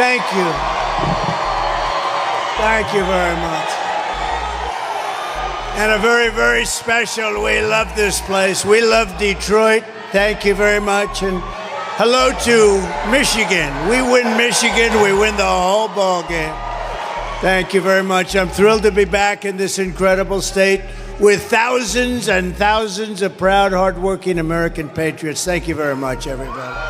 Thank you. Thank you very much. And a very, very special, we love this place. We love Detroit. Thank you very much. And hello to Michigan. We win Michigan, we win the whole ball game. Thank you very much. I'm thrilled to be back in this incredible state with thousands and thousands of proud, hardworking American patriots. Thank you very much, everybody.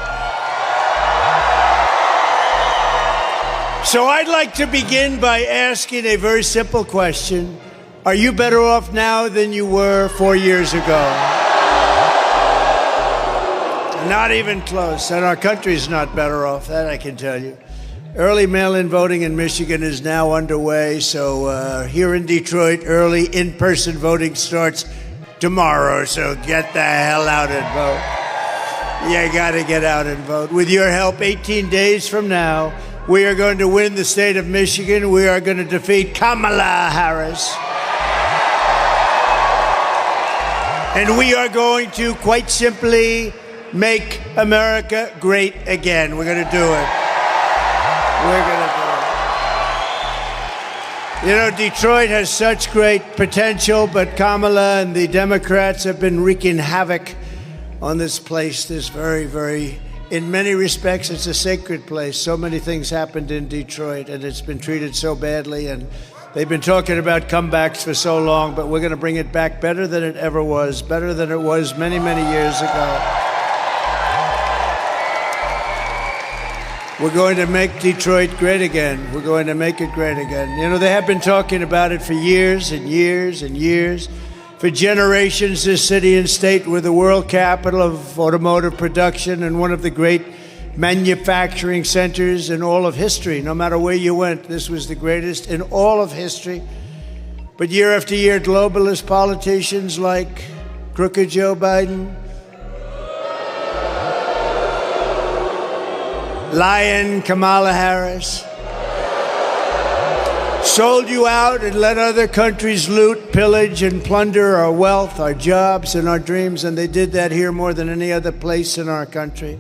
So I'd like to begin by asking a very simple question. Are you better off now than you were 4 years ago? Not even close. And our country's not better off, that I can tell you. Early mail-in voting in Michigan is now underway, so here in Detroit, early in-person voting starts tomorrow, so get the hell out and vote. You gotta get out and vote. With your help, 18 days from now, we are going to win the state of Michigan. We are going to defeat Kamala Harris. And we are going to, quite simply, make America great again. We're going to do it. We're going to do it. You know, Detroit has such great potential, but Kamala and the Democrats have been wreaking havoc on this place. This very, very, in many respects, it's a sacred place. So many things happened in Detroit, and it's been treated so badly. And they've been talking about comebacks for so long, but we're going to bring it back better than it ever was, better than it was many, many years ago. We're going to make Detroit great again. We're going to make it great again. You know, they have been talking about it for years and years and years. For generations, this city and state were the world capital of automotive production and one of the great manufacturing centers in all of history. No matter where you went, this was the greatest in all of history. But year after year, globalist politicians like crooked Joe Biden, lying Kamala Harris, sold you out and let other countries loot, pillage, and plunder our wealth, our jobs, and our dreams, and they did that here more than any other place in our country.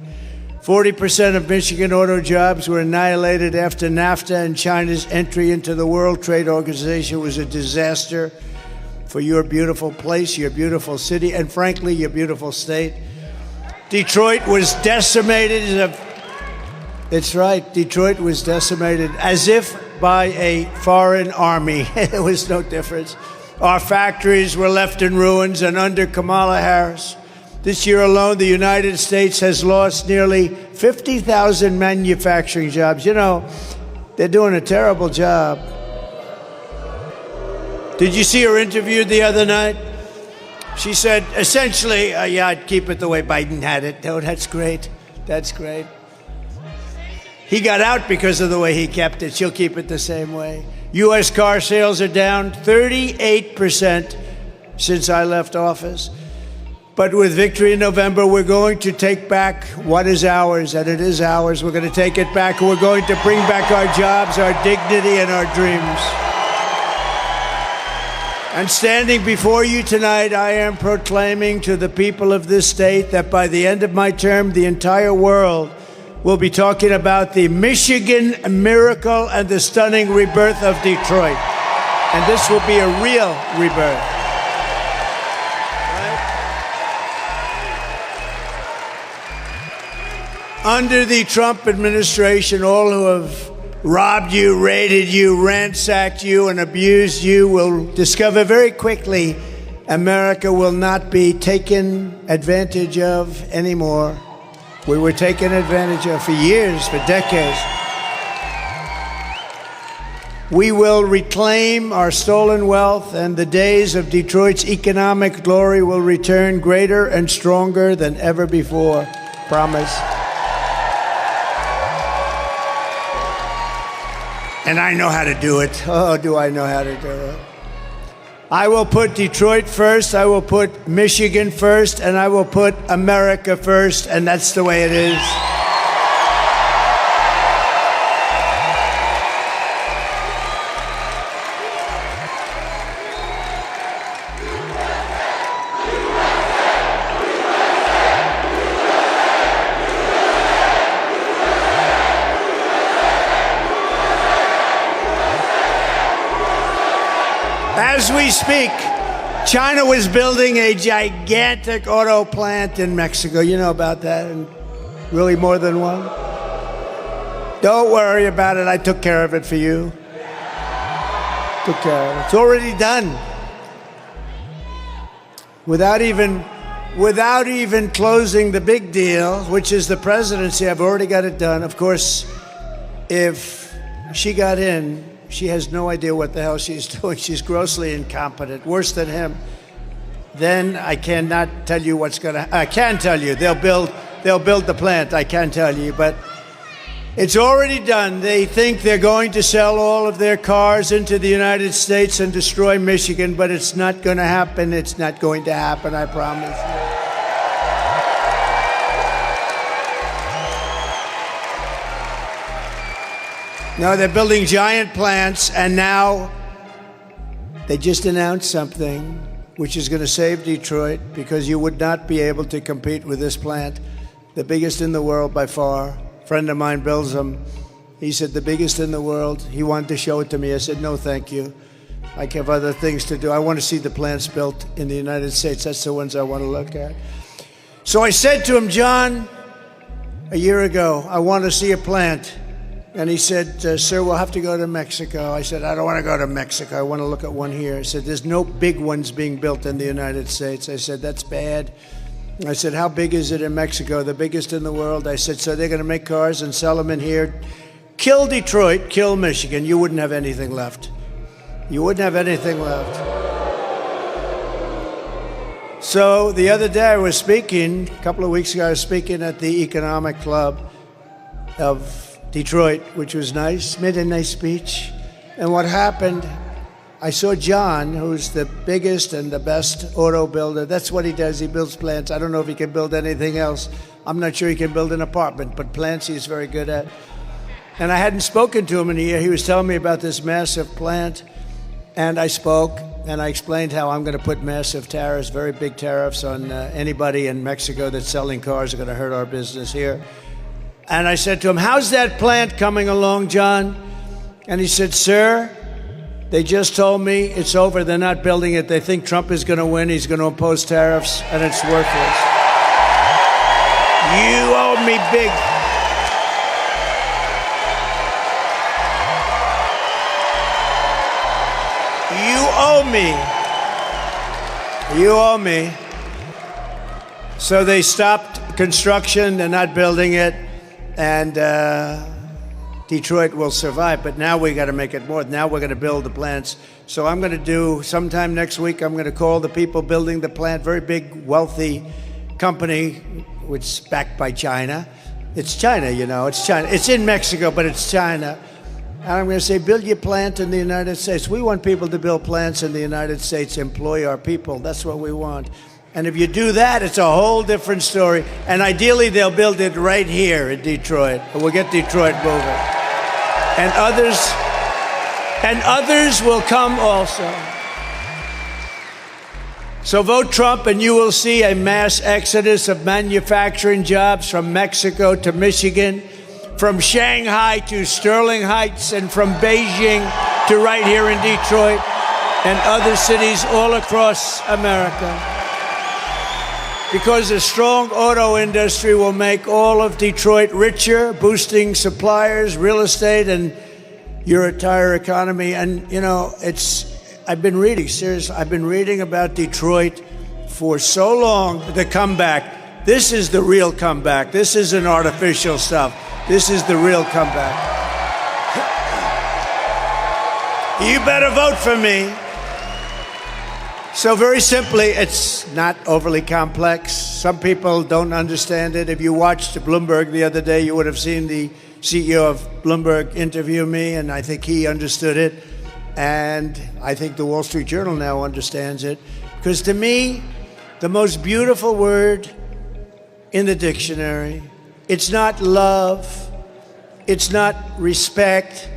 40% of Michigan auto jobs were annihilated after NAFTA, and China's entry into the World Trade Organization was a disaster for your beautiful place, your beautiful city, and frankly, your beautiful state. Detroit was decimated. It's right, Detroit was decimated as if by a foreign army. There was no difference. Our factories were left in ruins, and under Kamala Harris, this year alone, the United States has lost nearly 50,000 manufacturing jobs. You know, they're doing a terrible job. Did you see her interview the other night? She said, essentially, yeah, I'd keep it the way Biden had it. Oh, that's great. That's great. He got out because of the way he kept it. She'll keep it the same way. U.S. car sales are down 38% since I left office. But with victory in November, we're going to take back what is ours, and it is ours. We're going to take it back, and we're going to bring back our jobs, our dignity, and our dreams. And standing before you tonight, I am proclaiming to the people of this state that by the end of my term, the entire world will be talking about the Michigan miracle and the stunning rebirth of Detroit. And this will be a real rebirth. Right? Under the Trump administration, all who have robbed you, raided you, ransacked you, and abused you will discover very quickly America will not be taken advantage of anymore. We were taken advantage of for years, for decades. We will reclaim our stolen wealth, and the days of Detroit's economic glory will return greater and stronger than ever before. Promise. And I know how to do it. Oh, do I know how to do it. I will put Detroit first, I will put Michigan first, and I will put America first, and that's the way it is. As we speak, China was building a gigantic auto plant in Mexico. You know about that, and really more than one. Don't worry about it. I took care of it for you. Took care of it. It's already done. Without even closing the big deal, which is the presidency, I've already got it done. Of course, if she got in, she has no idea what the hell she's doing. She's grossly incompetent, worse than him. Then I cannot tell you what's going to. I can tell you they'll build the plant. I can tell you, but it's already done. They think they're going to sell all of their cars into the United States and destroy Michigan, but it's not going to happen. It's not going to happen, I promise you. No, they're building giant plants, and now they just announced something which is going to save Detroit, because you would not be able to compete with this plant, the biggest in the world by far. A friend of mine builds them. He said, the biggest in the world. He wanted to show it to me. I said, no, thank you. I have other things to do. I want to see the plants built in the United States. That's the ones I want to look at. So I said to him, John, a year ago, I want to see a plant. And he said, sir, we'll have to go to Mexico. I said, I don't want to go to Mexico. I want to look at one here. He said, there's no big ones being built in the United States. I said, that's bad. I said, how big is it in Mexico? The biggest in the world. I said, so they're going to make cars and sell them in here. Kill Detroit, kill Michigan. You wouldn't have anything left. You wouldn't have anything left. So the other day I was speaking, a couple of weeks ago, I was speaking at the Economic Club of Detroit, which was nice, made a nice speech. And what happened, I saw John, who's the biggest and the best auto builder. That's what he does. He builds plants. I don't know if he can build anything else. I'm not sure he can build an apartment, but plants he's very good at. And I hadn't spoken to him in a year. He was telling me about this massive plant. And I spoke, and I explained how I'm going to put massive tariffs, very big tariffs on anybody in Mexico that's selling cars are going to hurt our business here. And I said to him, how's that plant coming along, John? And he said, sir, they just told me it's over. They're not building it. They think Trump is going to win. He's going to impose tariffs, and it's worthless. You owe me big. You owe me. You owe me. So they stopped construction. They're not building it. And Detroit will survive, but now we got to make it more. Now we're going to build the plants. So I'm going to do, sometime next week, I'm going to call the people building the plant, very big, wealthy company, which is backed by China. It's China, you know, it's China. It's in Mexico, but it's China. And I'm going to say, build your plant in the United States. We want people to build plants in the United States, employ our people. That's what we want. And if you do that, it's a whole different story. And ideally, they'll build it right here in Detroit. And we'll get Detroit moving. And others will come also. So vote Trump, and you will see a mass exodus of manufacturing jobs from Mexico to Michigan, from Shanghai to Sterling Heights, and from Beijing to right here in Detroit and other cities all across America. Because a strong auto industry will make all of Detroit richer, boosting suppliers, real estate, and your entire economy. And, you know, I've been reading about Detroit for so long, the comeback. This is the real comeback. This isn't artificial stuff. This is the real comeback. You better vote for me. So very simply, it's not overly complex. Some people don't understand it. If you watched Bloomberg the other day, you would have seen the CEO of Bloomberg interview me, and I think he understood it. And I think the Wall Street Journal now understands it. Because to me, the most beautiful word in the dictionary, it's not love, it's not respect,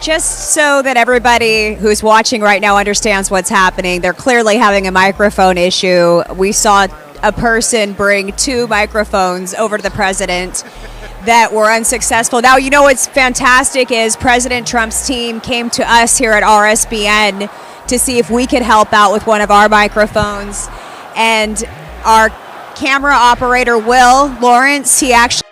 Just so that everybody who's watching right now understands what's happening, they're clearly having a microphone issue. We saw a person bring 2 microphones over to the president that were unsuccessful. Now, you know what's fantastic is President Trump's team came to us here at RSBN to see if we could help out with one of our microphones. And our camera operator, Will Lawrence, he actually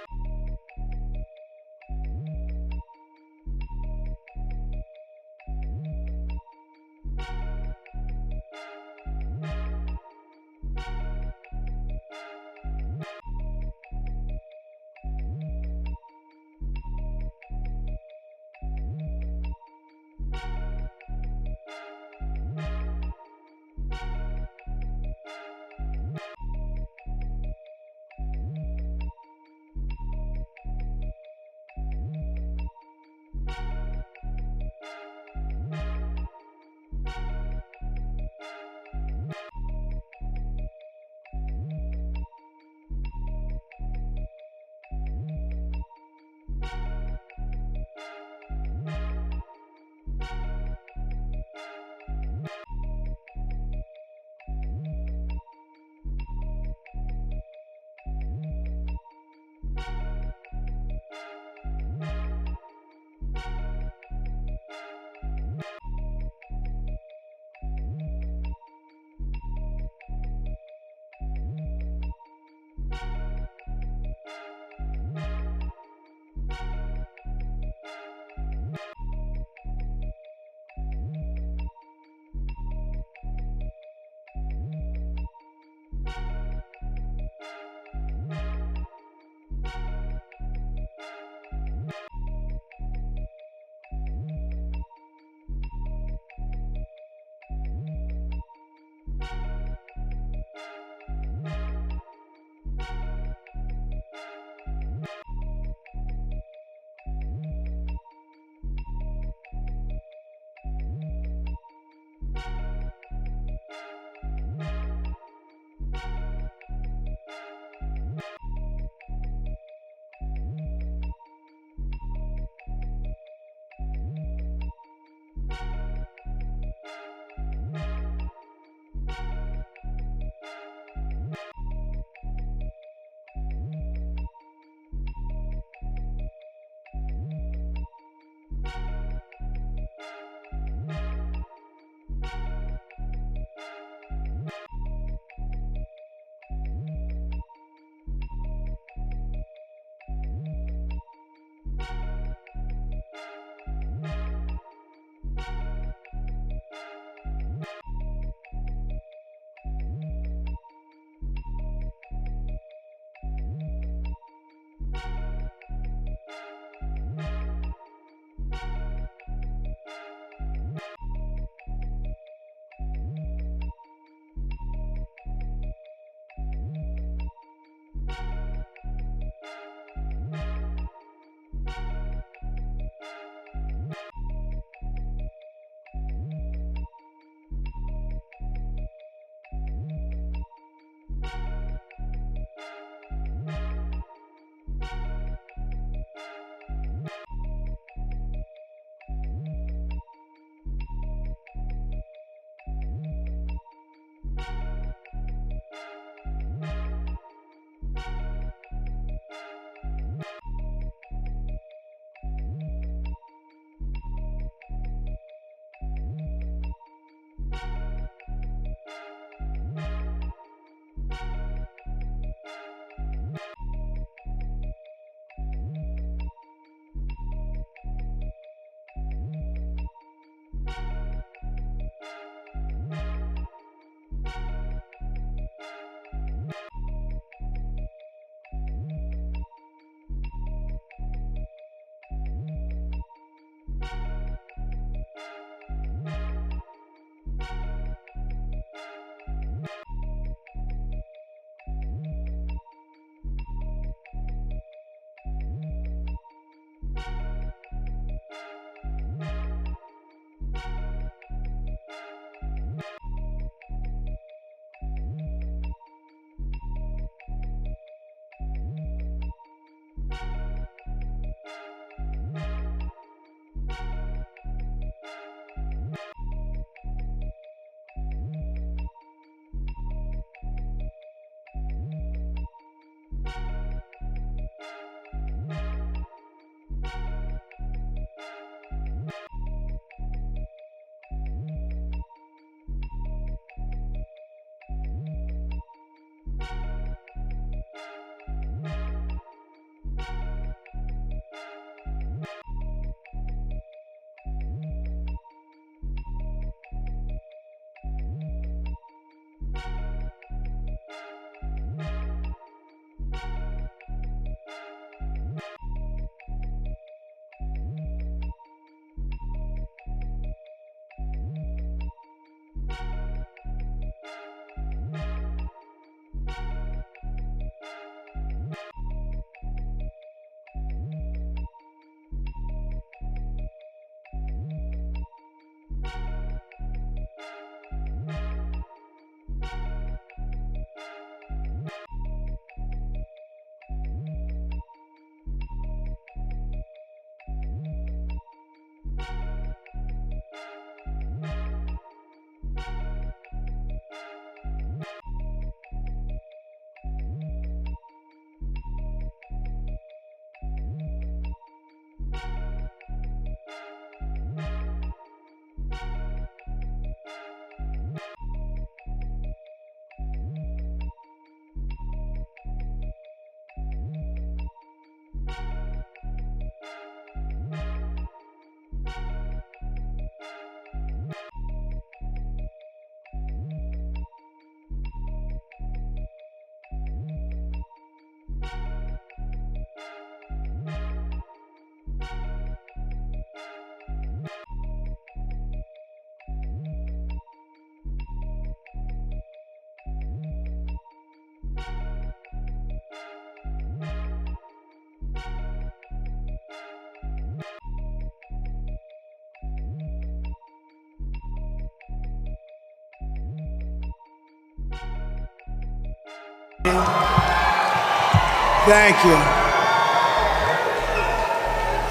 Thank you.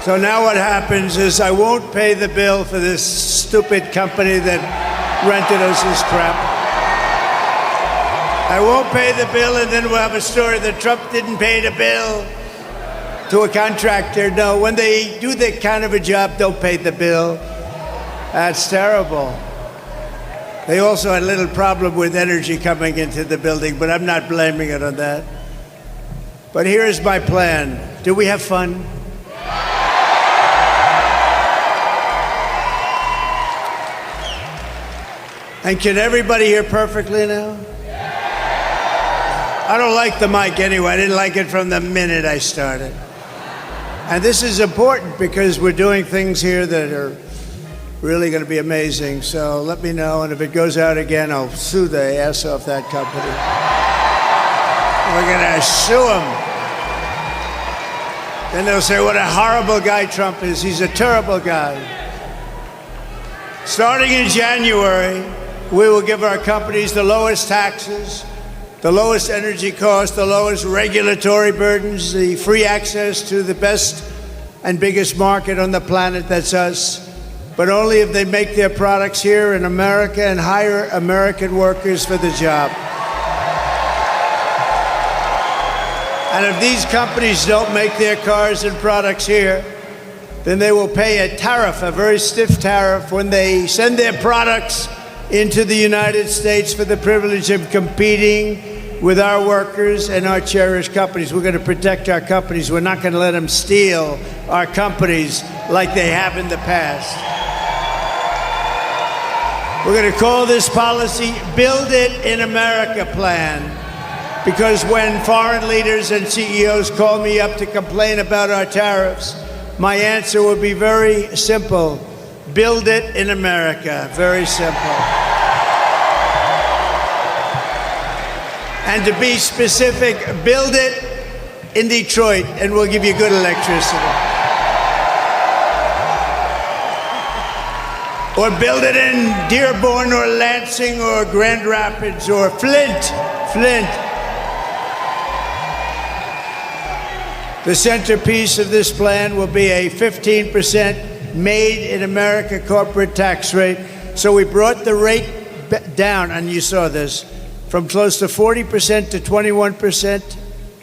So now what happens is I won't pay the bill for this stupid company that rented us this crap. I won't pay the bill, and then we'll have a story that Trump didn't pay the bill to a contractor. No, when they do that kind of a job, don't pay the bill. That's terrible. They also had a little problem with energy coming into the building, but I'm not blaming it on that. But here's my plan. Do we have fun? And can everybody hear perfectly now? I don't like the mic anyway. I didn't like it from the minute I started. And this is important because we're doing things here that are really going to be amazing. So let me know, and if it goes out again, I'll sue the ass off that company. We're going to sue them. Then they'll say what a horrible guy Trump is. He's a terrible guy. Starting in January, we will give our companies the lowest taxes, the lowest energy costs, the lowest regulatory burdens, the free access to the best and biggest market on the planet, that's us, but only if they make their products here in America and hire American workers for the job. And if these companies don't make their cars and products here, then they will pay a tariff, a very stiff tariff, when they send their products into the United States for the privilege of competing with our workers and our cherished companies. We're going to protect our companies. We're not going to let them steal our companies like they have in the past. We're going to call this policy Build It in America Plan, because when foreign leaders and CEOs call me up to complain about our tariffs, my answer will be very simple. Build it in America. Very simple. And to be specific, build it in Detroit, and we'll give you good electricity. Or build it in Dearborn or Lansing or Grand Rapids or Flint. The centerpiece of this plan will be a 15% made in America corporate tax rate. So we brought the rate down, and you saw this, from close to 40% to 21%,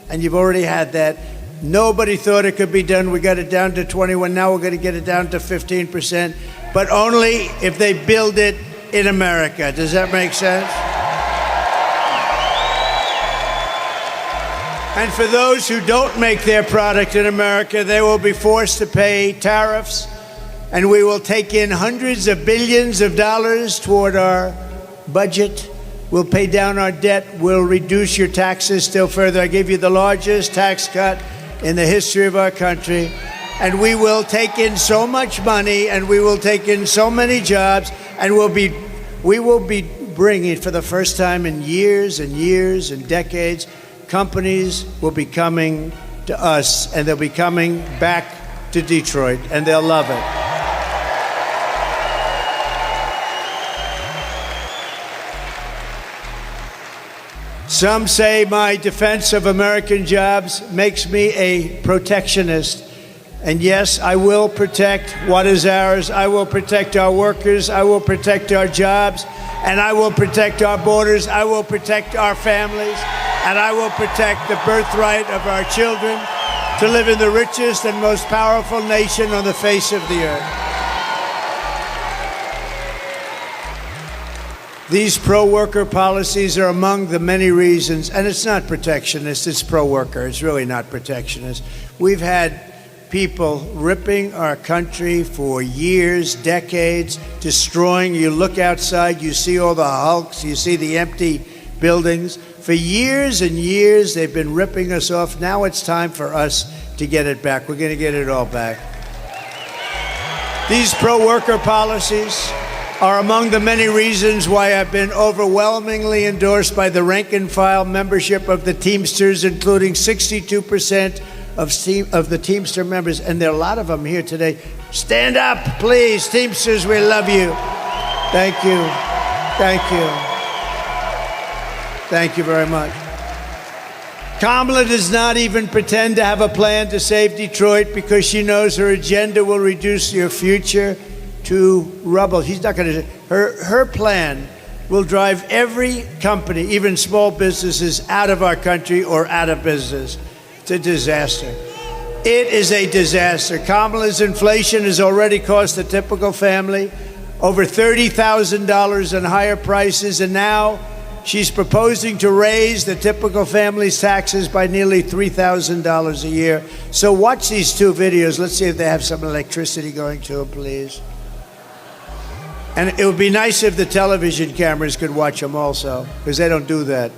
and you've already had that. Nobody thought it could be done. We got it down to 21. Now we're going to get it down to 15%, but only if they build it in America. Does that make sense? And for those who don't make their product in America, they will be forced to pay tariffs, and we will take in hundreds of billions of dollars toward our budget. We'll pay down our debt. We'll reduce your taxes still further. I gave you the largest tax cut in the history of our country. And we will take in so much money, and we will take in so many jobs, and we will be bringing, for the first time in years and years and decades, companies will be coming to us, and they'll be coming back to Detroit, and they'll love it. Some say my defense of American jobs makes me a protectionist. And yes, I will protect what is ours. I will protect our workers. I will protect our jobs. And I will protect our borders. I will protect our families. And I will protect the birthright of our children to live in the richest and most powerful nation on the face of the earth. These pro-worker policies are among the many reasons, and it's not protectionist, it's pro-worker. It's really not protectionist. We've had people ripping our country for years, decades, destroying. You look outside, you see all the hulks, you see the empty buildings. For years and years, they've been ripping us off. Now it's time for us to get it back. We're going to get it all back. These pro-worker policies are among the many reasons why I've been overwhelmingly endorsed by the rank-and-file membership of the Teamsters, including 62% of the Teamster members, and there are a lot of them here today. Stand up, please. Teamsters, we love you. Thank you. Thank you. Thank you very much. Kamala does not even pretend to have a plan to save Detroit because she knows her agenda will reduce your future to rubble. She's not going to. Her plan will drive every company, even small businesses, out of our country or out of business. It's a disaster. It is a disaster. Kamala's inflation has already cost the typical family over $30,000 in higher prices, and now she's proposing to raise the typical family's taxes by nearly $3,000 a year. So watch these two videos. Let's see if they have some electricity going to them, please. And it would be nice if the television cameras could watch them also, because they don't do that.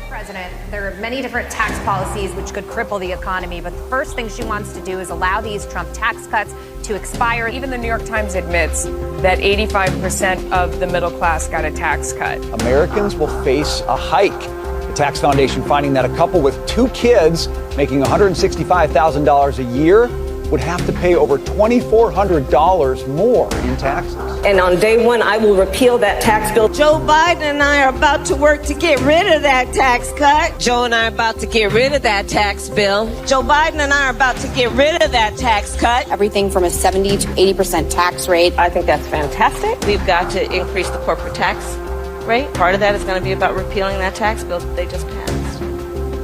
President, there are many different tax policies which could cripple the economy, but the first thing she wants to do is allow these Trump tax cuts to expire. Even the New York Times admits that 85% of the middle class got a tax cut. Americans will face a hike. The Tax Foundation finding that a couple with 2 kids making $165,000 a year would have to pay over $2,400 more in taxes. And on day one, I will repeal that tax bill. Joe Biden and I are about to work to get rid of that tax cut. Joe and I are about to get rid of that tax bill. Joe Biden and I are about to get rid of that tax cut. Everything from a 70 to 80% tax rate. I think that's fantastic. We've got to increase the corporate tax rate. Part of that is going to be about repealing that tax bill that they just passed.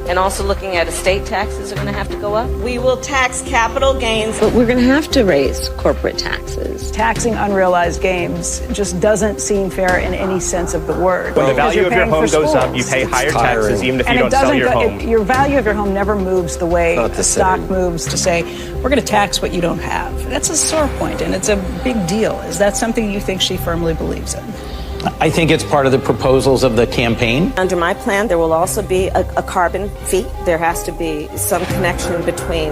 And also looking at estate taxes are going to have to go up. We will tax capital gains, but we're going to have to raise corporate taxes. Taxing unrealized gains just doesn't seem fair in any sense of the word. When the value of your home goes up, you pay higher taxes even if you don't sell your home. Your value of your home never moves the way a stock moves to say, we're going to tax what you don't have. That's a sore point, and it's a big deal. Is that something you think she firmly believes in? I think it's part of the proposals of the campaign. Under my plan, there will also be a carbon fee. There has to be some connection between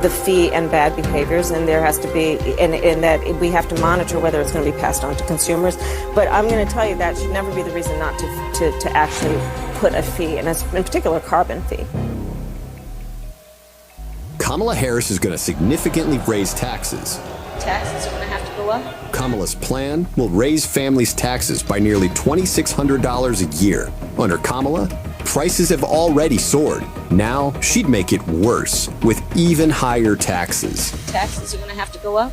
the fee and bad behaviors, and there has to be, in that we have to monitor whether it's going to be passed on to consumers. But I'm going to tell you that should never be the reason not to actually put a fee, and in particular, a carbon fee. Kamala Harris is going to significantly raise taxes. Taxes are going to have to go up. Kamala's plan will raise families' taxes by nearly $2,600 a year. Under Kamala, prices have already soared. Now she'd make it worse with even higher taxes. Taxes are going to have to go up.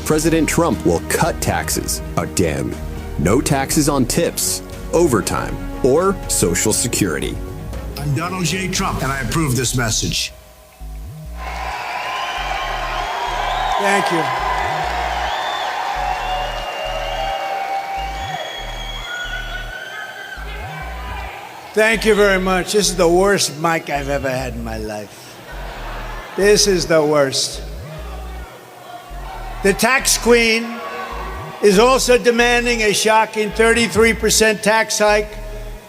President Trump will cut taxes again. No taxes on tips, overtime, or Social Security. I'm Donald J. Trump, and I approve this message. Thank you. Thank you very much. This is the worst mic I've ever had in my life. This is the worst. The tax queen is also demanding a shocking 33% tax hike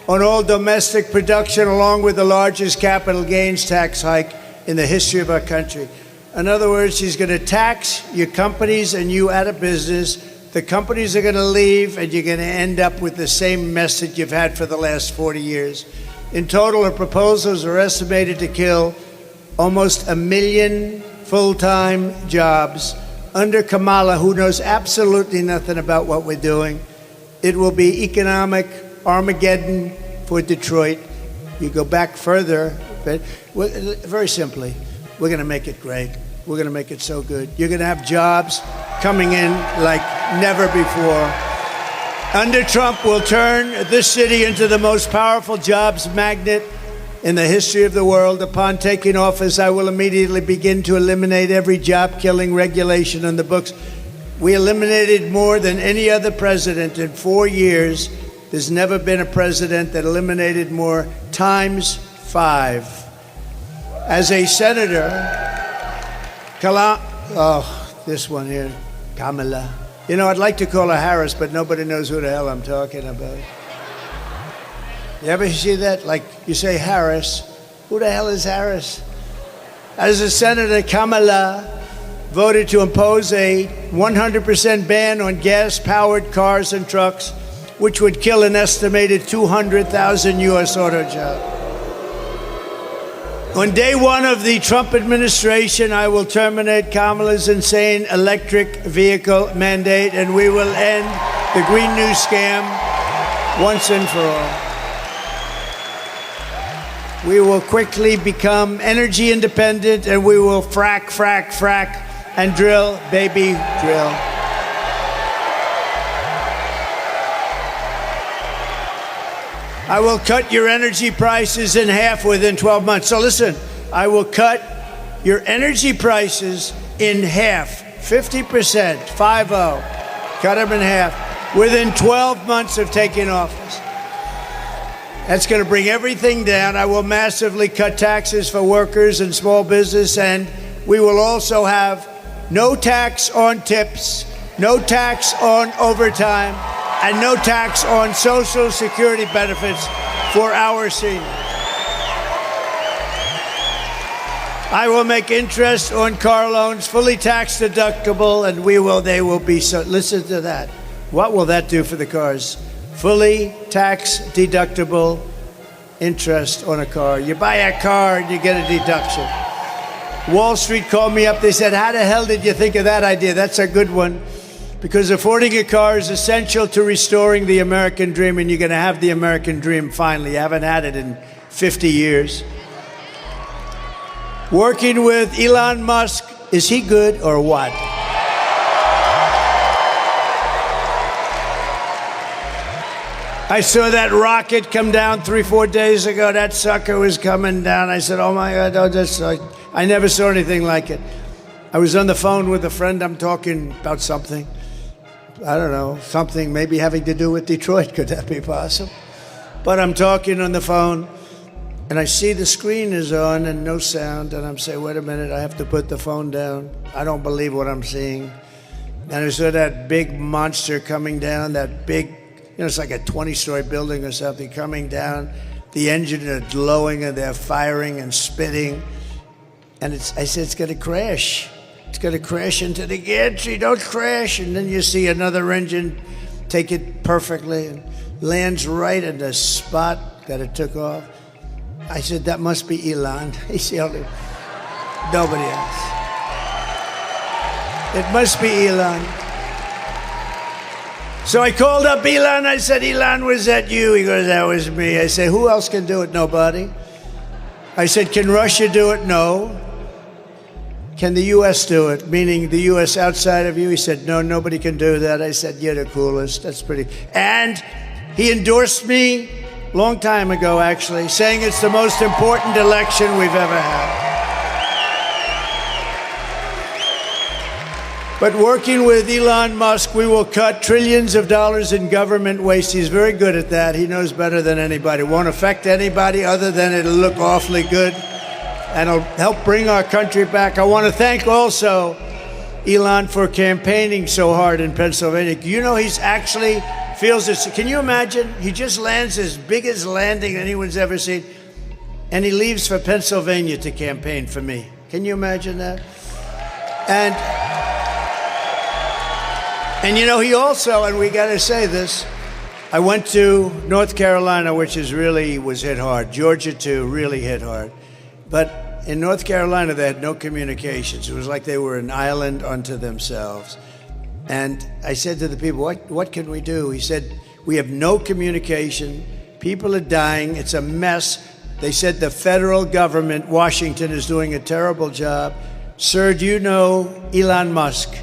on all domestic production, along with the largest capital gains tax hike in the history of our country. In other words, she's going to tax your companies and you out of business. The companies are going to leave, and you're going to end up with the same mess that you've had for the last 40 years. In total, her proposals are estimated to kill almost 1 million full-time jobs. Under Kamala, who knows absolutely nothing about what we're doing, it will be economic Armageddon for Detroit. You go back further, but very simply, we're going to make it great. We're going to make it so good. You're going to have jobs coming in like never before. Under Trump, we'll turn this city into the most powerful jobs magnet in the history of the world. Upon taking office, I will immediately begin to eliminate every job-killing regulation on the books. We eliminated more than any other president in 4 years. There's never been a president that eliminated more times 5. As a senator, this one here, Kamala. You know, I'd like to call her Harris, but nobody knows who the hell I'm talking about. You ever see that? Like, you say Harris, who the hell is Harris? As a senator, Kamala voted to impose a 100% ban on gas-powered cars and trucks, which would kill an estimated 200,000 U.S. auto jobs. On day one of the Trump administration, I will terminate Kamala's insane electric vehicle mandate, and we will end the Green New scam once and for all. We will quickly become energy independent, and we will frack, frack, frack, and drill, baby, drill. I will cut your energy prices in half within 12 months. So listen, I will cut your energy prices in half, 50%, 5-0. Cut them in half within 12 months of taking office. That's going to bring everything down. I will massively cut taxes for workers and small business, and we will also have no tax on tips, no tax on overtime, and no tax on Social Security benefits for our seniors. I will make interest on car loans fully tax deductible, and they will be so. Listen to that. What will that do for the cars? Fully tax deductible interest on a car. You buy a car and you get a deduction. Wall Street called me up. They said, how the hell did you think of that idea? That's a good one. Because affording a car is essential to restoring the American dream, and you're going to have the American dream finally. You haven't had it in 50 years. Working with Elon Musk, is he good or what? I saw that rocket come down 3-4 days ago. That sucker was coming down. I said, oh my God, I never saw anything like it. I was on the phone with a friend. I'm talking about something. I don't know, something maybe having to do with Detroit. Could that be possible? But I'm talking on the phone, and I see the screen is on and no sound, and I'm saying, wait a minute, I have to put the phone down. I don't believe what I'm seeing. And I saw that big monster coming down, that big, it's like a 20-story building or something coming down. The engine is glowing, and they're firing and spitting. And I said, it's going to crash. It's going to crash into the gantry. Don't crash. And then you see another engine take it perfectly and lands right in the spot that it took off. I said, that must be Elon. He's the only, nobody else. It must be Elon. So I called up Elon. I said, Elon, was that you? He goes, that was me. I said, who else can do it? Nobody. I said, can Russia do it? No. Can the U.S. do it? Meaning the U.S. outside of you? He said, no, nobody can do that. I said, you're the coolest. That's pretty. And he endorsed me a long time ago, actually, saying it's the most important election we've ever had. But working with Elon Musk, we will cut trillions of dollars in government waste. He's very good at that. He knows better than anybody. Won't affect anybody other than it'll look awfully good. And it'll help bring our country back. I want to thank also Elon for campaigning so hard in Pennsylvania. You know, he's actually feels this. Can you imagine? He just lands his biggest landing anyone's ever seen. And he leaves for Pennsylvania to campaign for me. Can you imagine that? And you know, he also, and we got to say this, I went to North Carolina, which was hit hard. Georgia, too, really hit hard. But in North Carolina, they had no communications. It was like they were an island unto themselves. And I said to the people, what can we do? He said, we have no communication. People are dying. It's a mess. They said the federal government, Washington, is doing a terrible job. Sir, do you know Elon Musk?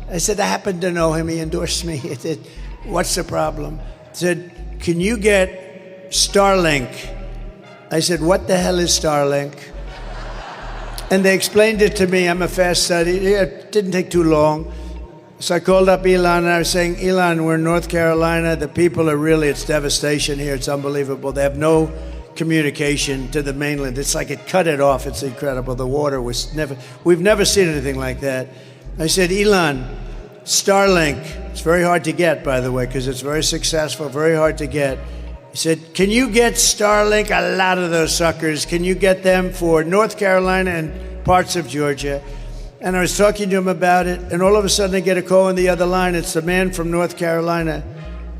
I said, I happen to know him. He endorsed me. He said, what's the problem? He said, can you get Starlink? I said, what the hell is Starlink? And they explained it to me. I'm a fast study. It didn't take too long. So I called up Elon, and I was saying, Elon, we're in North Carolina. The people are really, it's devastation here. It's unbelievable. They have no communication to the mainland. It's like it cut it off. It's incredible. The water was we've never seen anything like that. I said, Elon, Starlink, it's very hard to get, by the way, because it's very successful, very hard to get. He said, can you get Starlink, a lot of those suckers, can you get them for North Carolina and parts of Georgia? And I was talking to him about it, and all of a sudden I get a call on the other line. It's the man from North Carolina.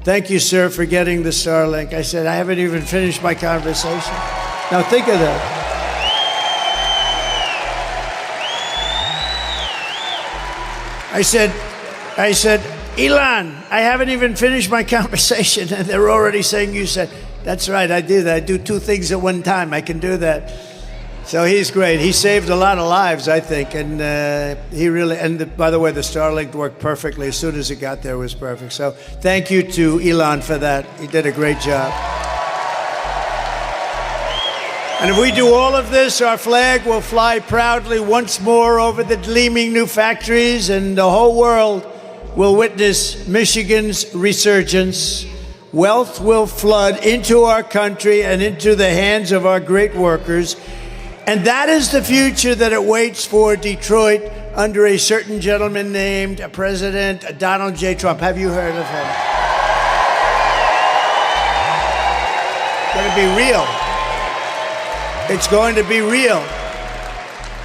Thank you, sir, for getting the Starlink. I said, I haven't even finished my conversation. Now think of that. I said, Elon, I haven't even finished my conversation, and they're already saying, you said, That's right, I do that. I do two things at one time. I can do that. So he's great. He saved a lot of lives, I think, and he really. And by the way, the Starlink worked perfectly. As soon as it got there, it was perfect. So thank you to Elon for that. He did a great job. And if we do all of this, our flag will fly proudly once more over the gleaming new factories, and the whole world will witness Michigan's resurgence. Wealth will flood into our country and into the hands of our great workers. And that is the future that awaits for Detroit under a certain gentleman named President Donald J. Trump. Have you heard of him? It's going to be real. It's going to be real.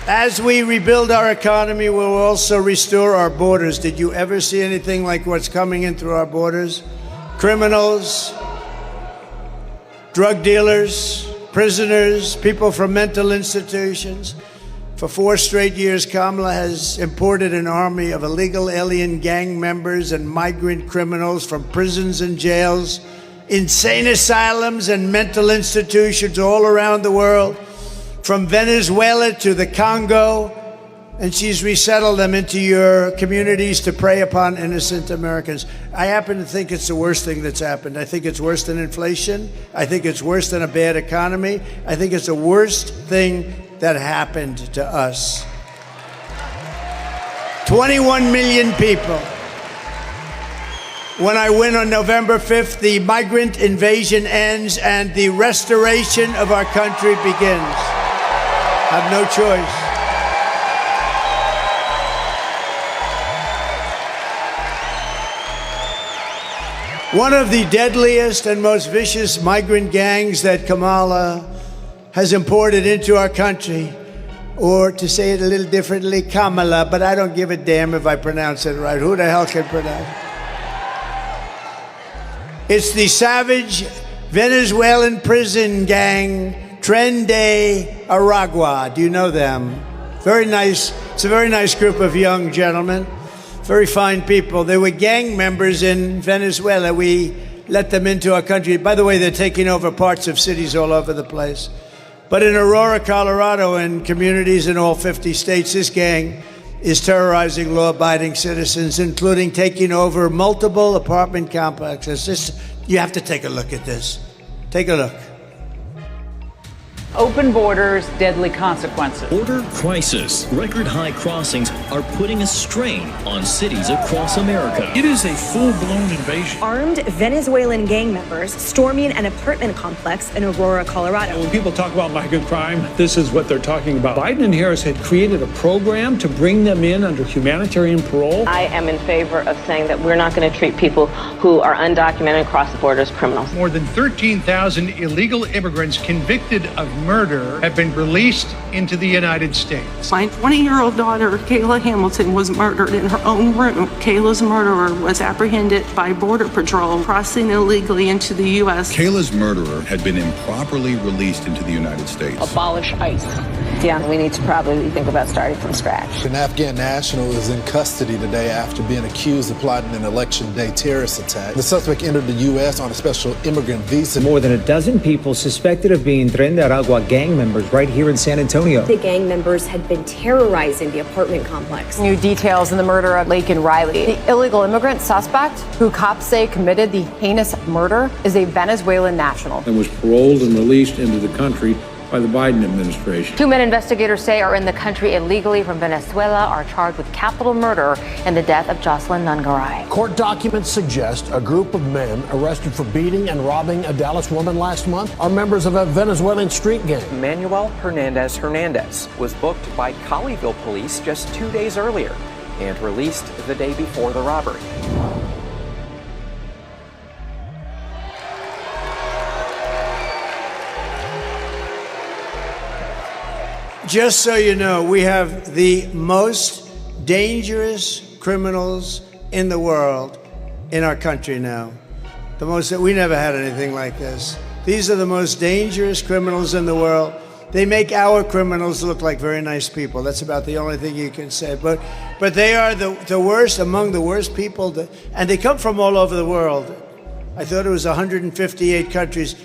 As we rebuild our economy, we'll also restore our borders. Did you ever see anything like what's coming in through our borders? Criminals, drug dealers, prisoners, people from mental institutions. For 4 straight years, Kamala has imported an army of illegal alien gang members and migrant criminals from prisons and jails, insane asylums and mental institutions all around the world, from Venezuela to the Congo, and she's resettled them into your communities to prey upon innocent Americans. I happen to think it's the worst thing that's happened. I think it's worse than inflation. I think it's worse than a bad economy. I think it's the worst thing that happened to us. 21 million people. When I win on November 5th, the migrant invasion ends and the restoration of our country begins. I have no choice. One of the deadliest and most vicious migrant gangs that Kamala has imported into our country, or to say it a little differently, Kamala, but I don't give a damn if I pronounce it right. Who the hell can pronounce it? It's the savage Venezuelan prison gang, Tren de Aragua. Do you know them? Very nice. It's a very nice group of young gentlemen. Very fine people. They were gang members in Venezuela. We let them into our country. By the way, they're taking over parts of cities all over the place. But in Aurora, Colorado, and communities in all 50 states, this gang is terrorizing law-abiding citizens, including taking over multiple apartment complexes. You have to take a look at this. Take a look. Open borders, deadly consequences. Border crisis. Record high crossings are putting a strain on cities across America. It is a full-blown invasion. Armed Venezuelan gang members storming an apartment complex in Aurora, Colorado. When people talk about migrant crime, this is what they're talking about. Biden and Harris had created a program to bring them in under humanitarian parole. I am in favor of saying that we're not going to treat people who are undocumented across the border as criminals. More than 13,000 illegal immigrants convicted of murder have been released into the United States. My 20-year-old daughter, Kayla Hamilton, was murdered in her own room. Kayla's murderer was apprehended by Border Patrol crossing illegally into the U.S. Kayla's murderer had been improperly released into the United States. Abolish ICE. Yeah, we need to probably think about starting from scratch. An Afghan national is in custody today after being accused of plotting an election day terrorist attack. The suspect entered the U.S. on a special immigrant visa. More than a dozen people suspected of being Tren de Aragua gang members right here in San Antonio. The gang members had been terrorizing the apartment complex. New details in the murder of Laken Riley. The illegal immigrant suspect, who cops say committed the heinous murder, is a Venezuelan national. And was paroled and released into the country by the Biden administration. 2 men investigators say are in the country illegally from Venezuela are charged with capital murder in the death of Jocelyn Nungaray. Court documents suggest a group of men arrested for beating and robbing a Dallas woman last month are members of a Venezuelan street gang. Manuel Hernandez was booked by Colleyville police just 2 days earlier and released the day before the robbery. Just so you know, we have the most dangerous criminals in the world in our country now. We never had anything like this. These are the most dangerous criminals in the world. They make our criminals look like very nice people. That's about the only thing you can say. But they are the worst, among the worst people, and they come from all over the world. I thought it was 158 countries.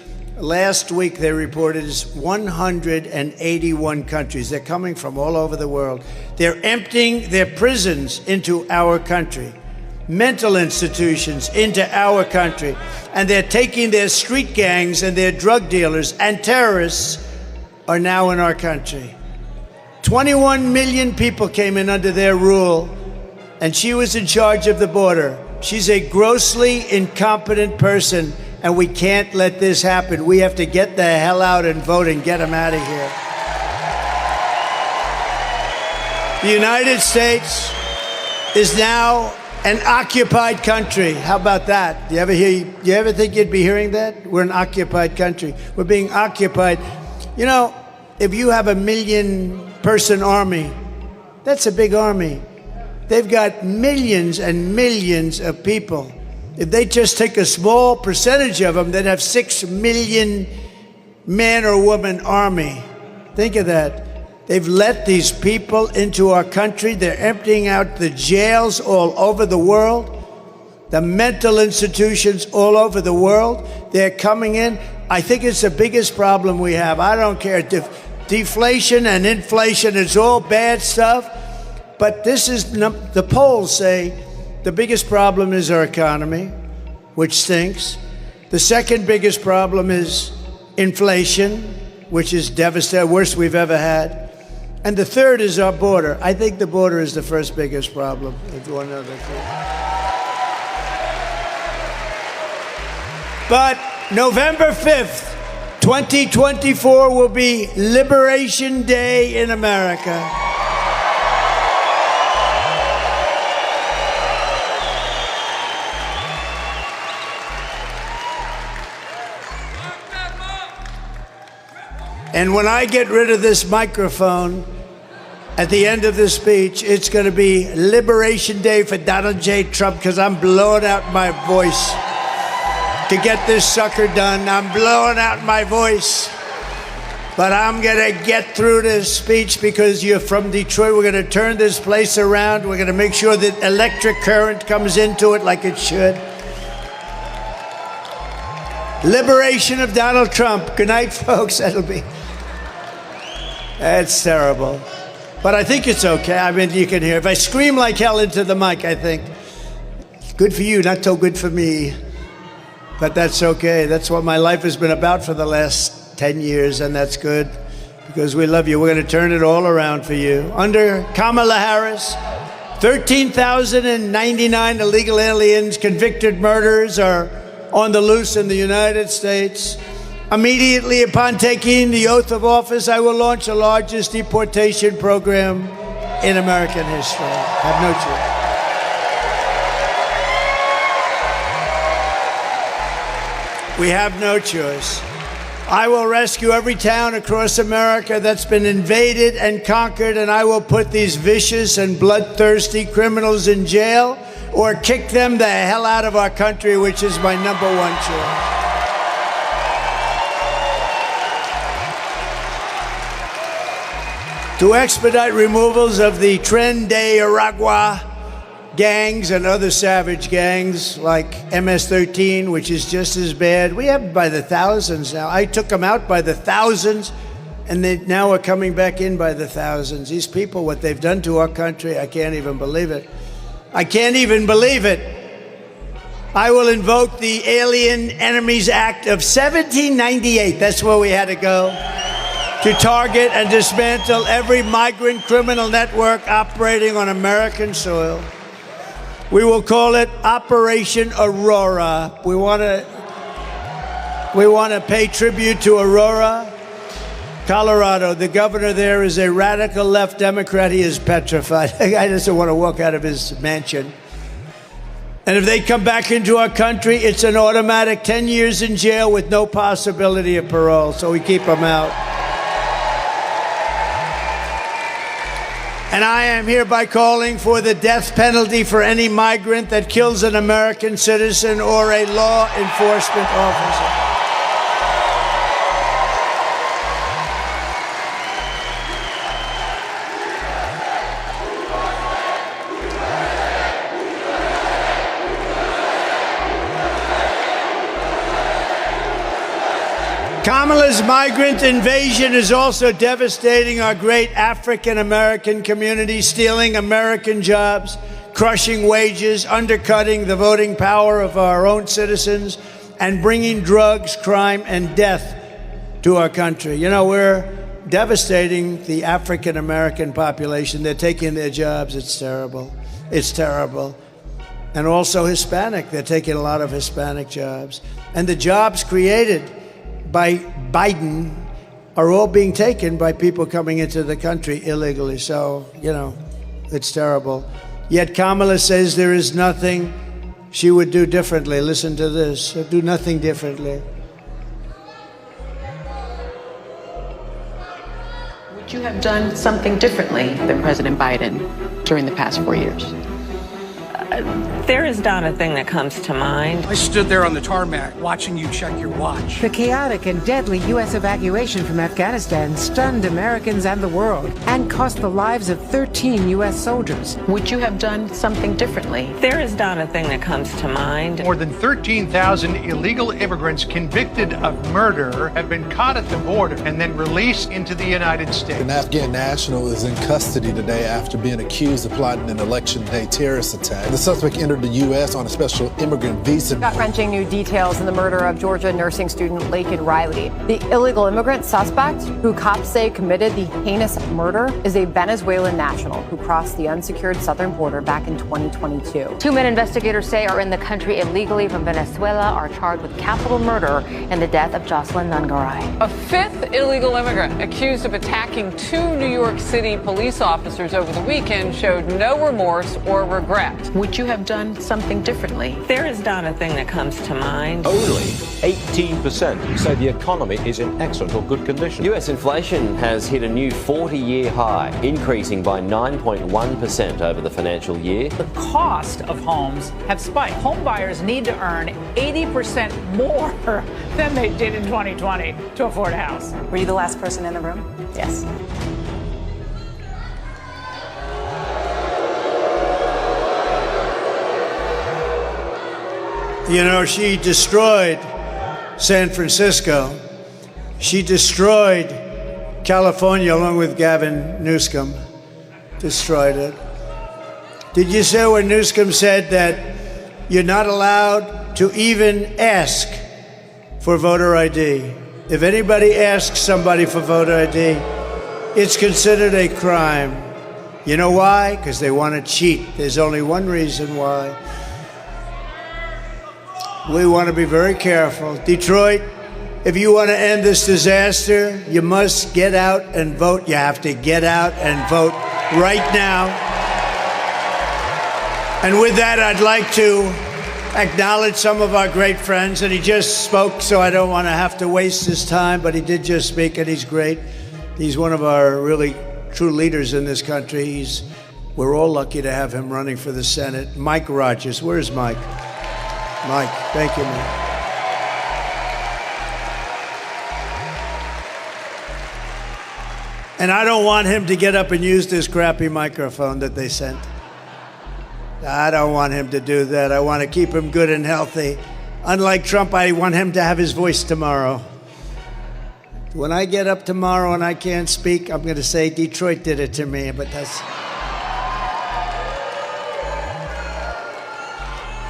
last week they reported is 181 countries. They're coming from all over the world. They're emptying their prisons into our country, mental institutions into our country, and they're taking their street gangs and their drug dealers and terrorists are now in our country. 21 million people came in under their rule, and she was in charge of the border. She's a grossly incompetent person, and we can't let this happen. We have to get the hell out and vote and get them out of here. The United States is now an occupied country. How about that? You ever think you'd be hearing that? We're an occupied country. We're being occupied. You know, if you have a 1 million-person army, that's a big army. They've got millions and millions of people. If they just take a small percentage of them, they'd have 6 million man or woman army. Think of that. They've let these people into our country. They're emptying out the jails all over the world, the mental institutions all over the world. They're coming in. I think it's the biggest problem we have. I don't care. Deflation and inflation, it's all bad stuff. But this is, the polls say the biggest problem is our economy, which stinks. The second biggest problem is inflation, which is devastating, worst we've ever had. And the third is our border. I think the border is the first biggest problem, if you want to know the truth. But November 5th, 2024 will be Liberation Day in America. And when I get rid of this microphone at the end of this speech, it's going to be Liberation Day for Donald J. Trump, because I'm blowing out my voice to get this sucker done. I'm blowing out my voice. But I'm going to get through this speech because you're from Detroit. We're going to turn this place around. We're going to make sure that electric current comes into it like it should. Liberation of Donald Trump. Good night, folks. That's terrible. But I think it's okay. I mean, you can hear. If I scream like hell into the mic, I think, good for you, not so good for me. But that's okay. That's what my life has been about for the last 10 years, and that's good because we love you. We're going to turn it all around for you. Under Kamala Harris, 13,099 illegal aliens, convicted murderers are on the loose in the United States. Immediately upon taking the oath of office, I will launch the largest deportation program in American history. Have no choice. We have no choice. I will rescue every town across America that's been invaded and conquered, and I will put these vicious and bloodthirsty criminals in jail or kick them the hell out of our country, which is my number one choice. To expedite removals of the Tren de Aragua gangs and other savage gangs like MS-13, which is just as bad. We have by the thousands now. I took them out by the thousands, and they now are coming back in by the thousands. These people, what they've done to our country, I can't even believe it. I can't even believe it. I will invoke the Alien Enemies Act of 1798. That's where we had to go. To target and dismantle every migrant criminal network operating on American soil. We will call it Operation Aurora. We want to pay tribute to Aurora, Colorado. The governor there is a radical left Democrat. He is petrified. The guy doesn't want to walk out of his mansion. And if they come back into our country, it's an automatic 10 years in jail with no possibility of parole. So we keep them out. And I am hereby calling for the death penalty for any migrant that kills an American citizen or a law enforcement officer. Kamala's migrant invasion is also devastating our great African American community, stealing American jobs, crushing wages, undercutting the voting power of our own citizens, and bringing drugs, crime, and death to our country. You know, we're devastating the African American population. They're taking their jobs. It's terrible. It's terrible. And also Hispanic. They're taking a lot of Hispanic jobs. And the jobs created by Biden are all being taken by people coming into the country illegally. So, you know, it's terrible. Yet Kamala says there is nothing she would do differently. Listen to this. She'll do nothing differently. Would you have done something differently than President Biden during the past 4 years? There is not a thing that comes to mind. I stood there on the tarmac watching you check your watch. The chaotic and deadly U.S. evacuation from Afghanistan stunned Americans and the world and cost the lives of 13 U.S. soldiers. Would you have done something differently? There is not a thing that comes to mind. More than 13,000 illegal immigrants convicted of murder have been caught at the border and then released into the United States. An Afghan national is in custody today after being accused of plotting an election day terrorist attack. The suspect entered the U.S. on a special immigrant visa. Gut-wrenching new details in the murder of Georgia nursing student Laken Riley. The illegal immigrant suspect, who cops say committed the heinous murder, is a Venezuelan national who crossed the unsecured southern border back in 2022. Two men investigators say are in the country illegally from Venezuela are charged with capital murder in the death of Jocelyn Nungaray. A fifth illegal immigrant accused of attacking two New York City police officers over the weekend showed no remorse or regret. Would you have done something differently? There is not a thing that comes to mind. Only 18% say the economy is in excellent or good condition. U.S. inflation has hit a new 40-year high, increasing by 9.1% over the financial year. The cost of homes have spiked. Home buyers need to earn 80% more than they did in 2020 to afford a house. Were you the last person in the room? Yes. You know, she destroyed San Francisco. She destroyed California along with Gavin Newsom. Destroyed it. Did you say when Newsom said that you're not allowed to even ask for voter ID? If anybody asks somebody for voter ID, it's considered a crime. You know why? Because they want to cheat. There's only one reason why. We want to be very careful. Detroit, if you want to end this disaster, you must get out and vote. You have to get out and vote right now. And with that, I'd like to acknowledge some of our great friends. And he just spoke, so I don't want to have to waste his time, but he did just speak, and he's great. He's one of our really true leaders in this country. We're all lucky to have him running for the Senate. Mike Rogers. Where's Mike? Mike, thank you, Mike. And I don't want him to get up and use this crappy microphone that they sent. I don't want him to do that. I want to keep him good and healthy. Unlike Trump, I want him to have his voice tomorrow. When I get up tomorrow and I can't speak, I'm going to say Detroit did it to me, but that's...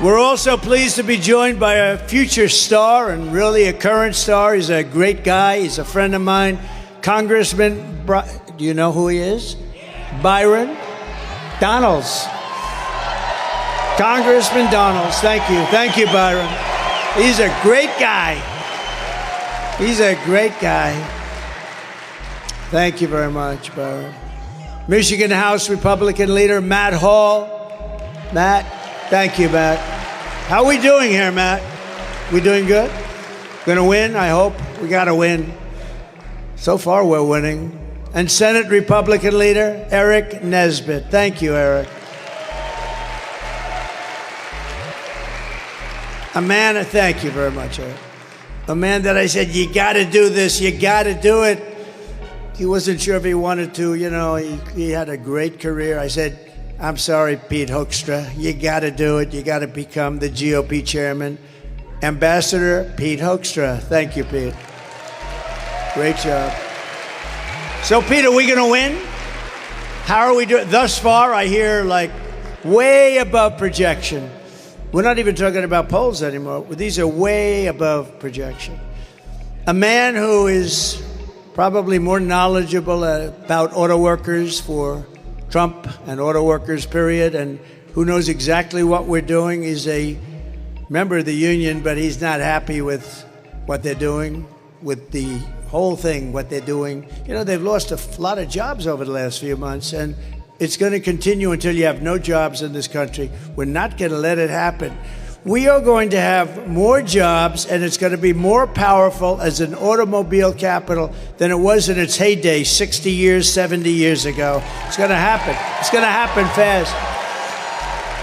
We're also pleased to be joined by a future star and really a current star. He's a great guy. He's a friend of mine. Congressman, do you know who he is? Byron Donalds. Congressman Donalds, thank you. Thank you, Byron. He's a great guy. He's a great guy. Thank you very much, Byron. Michigan House Republican leader Matt Hall. Matt, thank you, Matt. How are we doing here, Matt? We doing good? Gonna win, I hope. We gotta win. So far, we're winning. And Senate Republican leader Eric Nesbitt. Thank you, Eric. A man, thank you very much, Eric. A man that I said, you gotta do this, you gotta do it. He wasn't sure if he wanted to, you know, he had a great career. I said, I'm sorry, Pete Hoekstra, you gotta do it. You gotta become the GOP chairman. Ambassador Pete Hoekstra. Thank you, Pete. Great job. So, Peter, we going to win? How are we doing? Thus far, I hear like way above projection. We're not even talking about polls anymore. These are way above projection. A man who is probably more knowledgeable about auto workers for Trump and auto workers, period, and who knows exactly what we're doing. He's a member of the union, but he's not happy with what they're doing, with the whole thing, what they're doing. You know, they've lost a lot of jobs over the last few months, and it's going to continue until you have no jobs in this country. We're not going to let it happen. We are going to have more jobs, and it's going to be more powerful as an automobile capital than it was in its heyday 60 years, 70 years ago. It's going to happen. It's going to happen fast.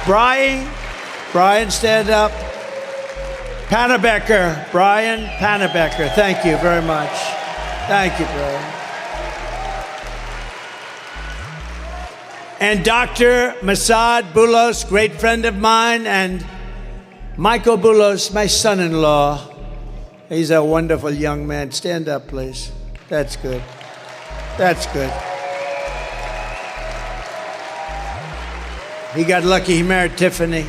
Brian, stand up. Brian Pannebecker, thank you very much. Thank you, Brian. And Dr. Masad Boulos, great friend of mine, and Michael Boulos, my son-in-law. He's a wonderful young man. Stand up, please. That's good. That's good. He got lucky. He married Tiffany.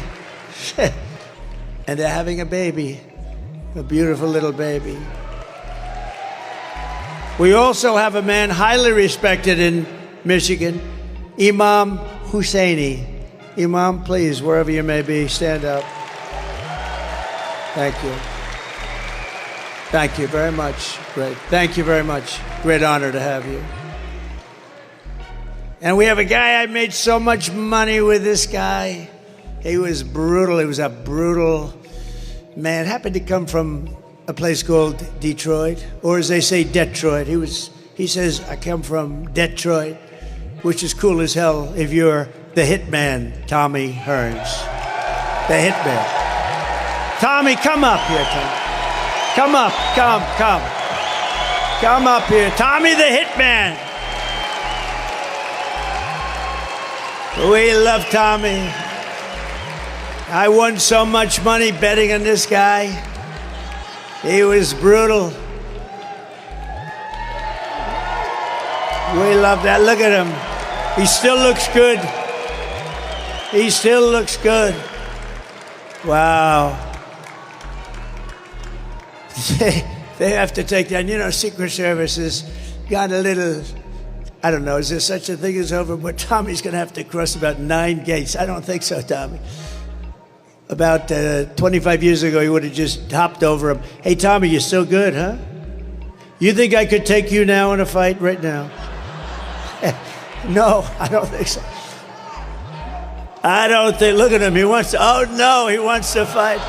And they're having a baby, a beautiful little baby. We also have a man highly respected in Michigan, Imam Husseini. Imam, please, wherever you may be, stand up. Thank you. Thank you very much. Great. Thank you very much. Great honor to have you. And we have a guy, I made so much money with this guy. He was brutal. He was a brutal man. Happened to come from a place called Detroit, or as they say, Detroit. He says, I come from Detroit, which is cool as hell if you're the hitman, Tommy Hearns. The hitman. Tommy, come up here, Tommy. Come up, come. Come up here. Tommy the hitman. We love Tommy. I won so much money betting on this guy. He was brutal. We love that. Look at him. He still looks good. He still looks good. Wow. They have to take that. You know, Secret Service has got a little, I don't know, is there such a thing as over? But Tommy's going to have to cross about 9 gates. I don't think so, Tommy. About 25 years ago, he would have just hopped over him. Hey, Tommy, you're still good, huh? You think I could take you now in a fight right now? No, I don't think so. I don't think, look at him, he wants to, oh no, he wants to fight.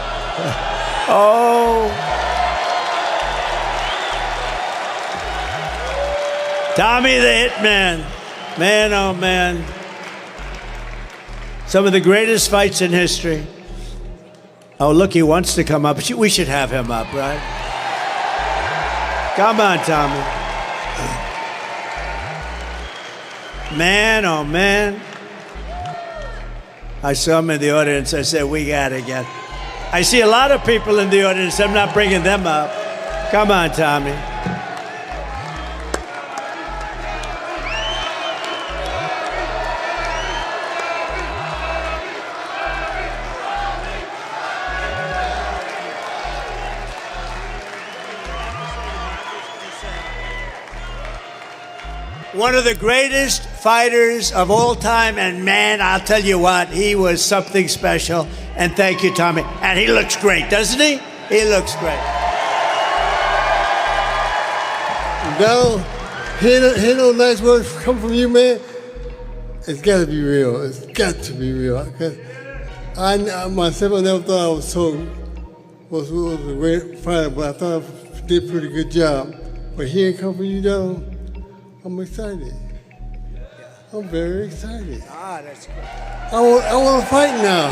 Oh. Tommy the Hitman. Man, oh man. Some of the greatest fights in history. Oh, look, he wants to come up. We should have him up, right? Come on, Tommy. Man, oh man. I saw him in the audience. I said, we gotta get. I see a lot of people in the audience. I'm not bringing them up. Come on, Tommy. One of the greatest fighters of all time, and man, I'll tell you what, he was something special. And thank you, Tommy. And he looks great, doesn't he? He looks great. Donald, hear those nice words come from you, man? It's got to be real. It's got to be real. Because I myself never thought I was a great fighter, but I thought I did a pretty good job. But hearing come from you, Donald, I'm excited. I'm very excited. Ah, that's good. I want to fight now.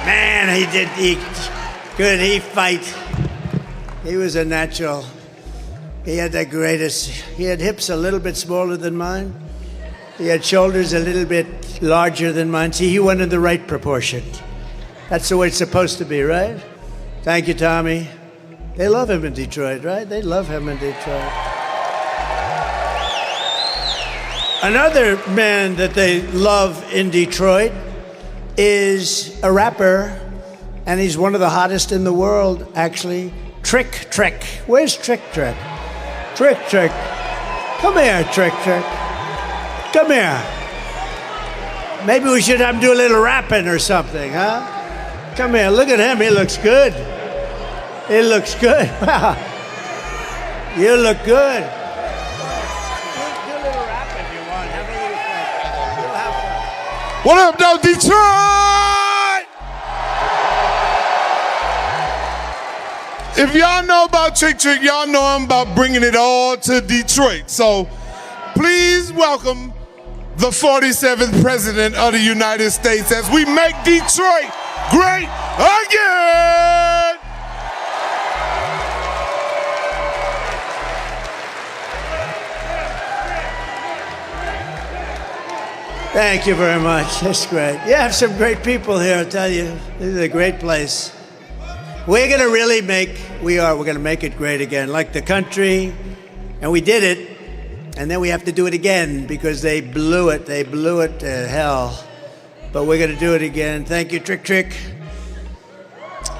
Man, he fight. He was a natural. He had the greatest. He had hips a little bit smaller than mine. He had shoulders a little bit larger than mine. See, he went in the right proportion. That's the way it's supposed to be, right? Thank you, Tommy. They love him in Detroit, right? They love him in Detroit. Another man that they love in Detroit is a rapper, and he's one of the hottest in the world, actually. Trick Trick. Where's Trick Trick? Trick Trick. Come here, Trick Trick. Come here. Maybe we should have him do a little rapping or something, huh? Come here, look at him, he looks good. He looks good. Wow. You look good. Do a little rapping if you want. Have a little fun. You'll have fun. What up, though, Detroit? If y'all know about Trick Trick, y'all know I'm about bringing it all to Detroit. So please welcome the 47th President of the United States as we make Detroit great again. Thank you very much. That's great. You have some great people here, I tell you. This is a great place. We're going to really we're going to make it great again, like the country. And we did it. And then we have to do it again because they blew it. They blew it to hell. But we're going to do it again. Thank you, Trick Trick.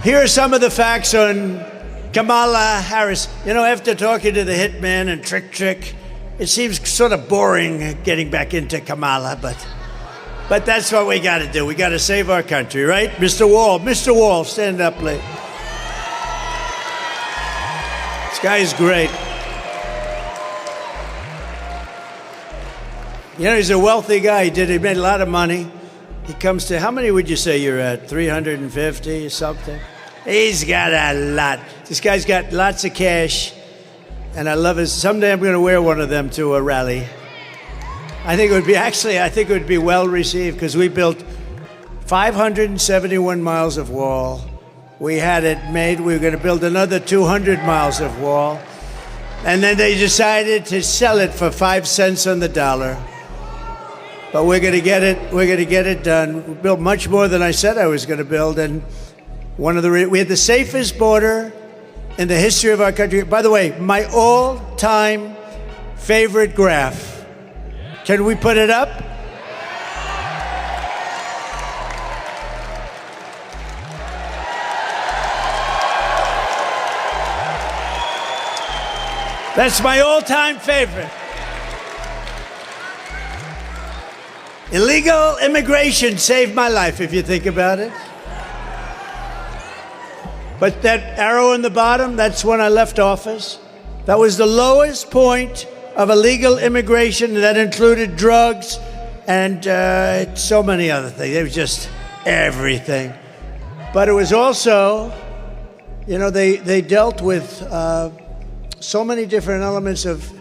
Here are some of the facts on Kamala Harris. You know, after talking to the hitman and Trick Trick, it seems sort of boring getting back into Kamala, but that's what we got to do. We got to save our country, right? Mr. Wall, stand up, please. This guy is great. You know, he's a wealthy guy. He made a lot of money. He comes to, how many would you say you're at? 350 or something? He's got a lot. This guy's got lots of cash. And I love it. Someday I'm going to wear one of them to a rally. I think it would be well received because we built 571 miles of wall. We had it made. We were going to build another 200 miles of wall. And then they decided to sell it for 5 cents on the dollar. But we're going to get it done. We built much more than I said I was going to build. And we had the safest border in the history of our country. By the way, my all-time favorite graph. Can we put it up? That's my all-time favorite. Illegal immigration saved my life, if you think about it. But that arrow in the bottom, that's when I left office. That was the lowest point of illegal immigration. That included drugs and so many other things. It was just everything. But it was also, you know, they dealt with so many different elements of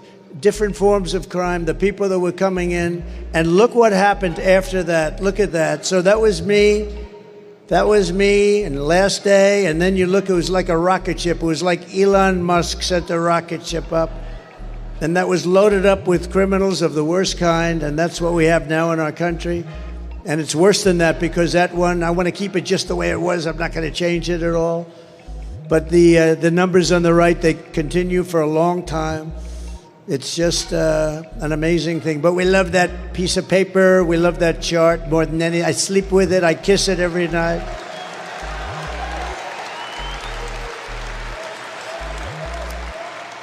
different forms of crime, the people that were coming in. And look what happened after that. Look at that. So that was me. That was me, and the last day, and then you look, it was like a rocket ship. It was like Elon Musk sent a rocket ship up, and that was loaded up with criminals of the worst kind, and that's what we have now in our country. And it's worse than that because that one, I want to keep it just the way it was. I'm not going to change it at all. But the numbers on the right, they continue for a long time. It's just an amazing thing. But we love that piece of paper. We love that chart more than any. I sleep with it. I kiss it every night.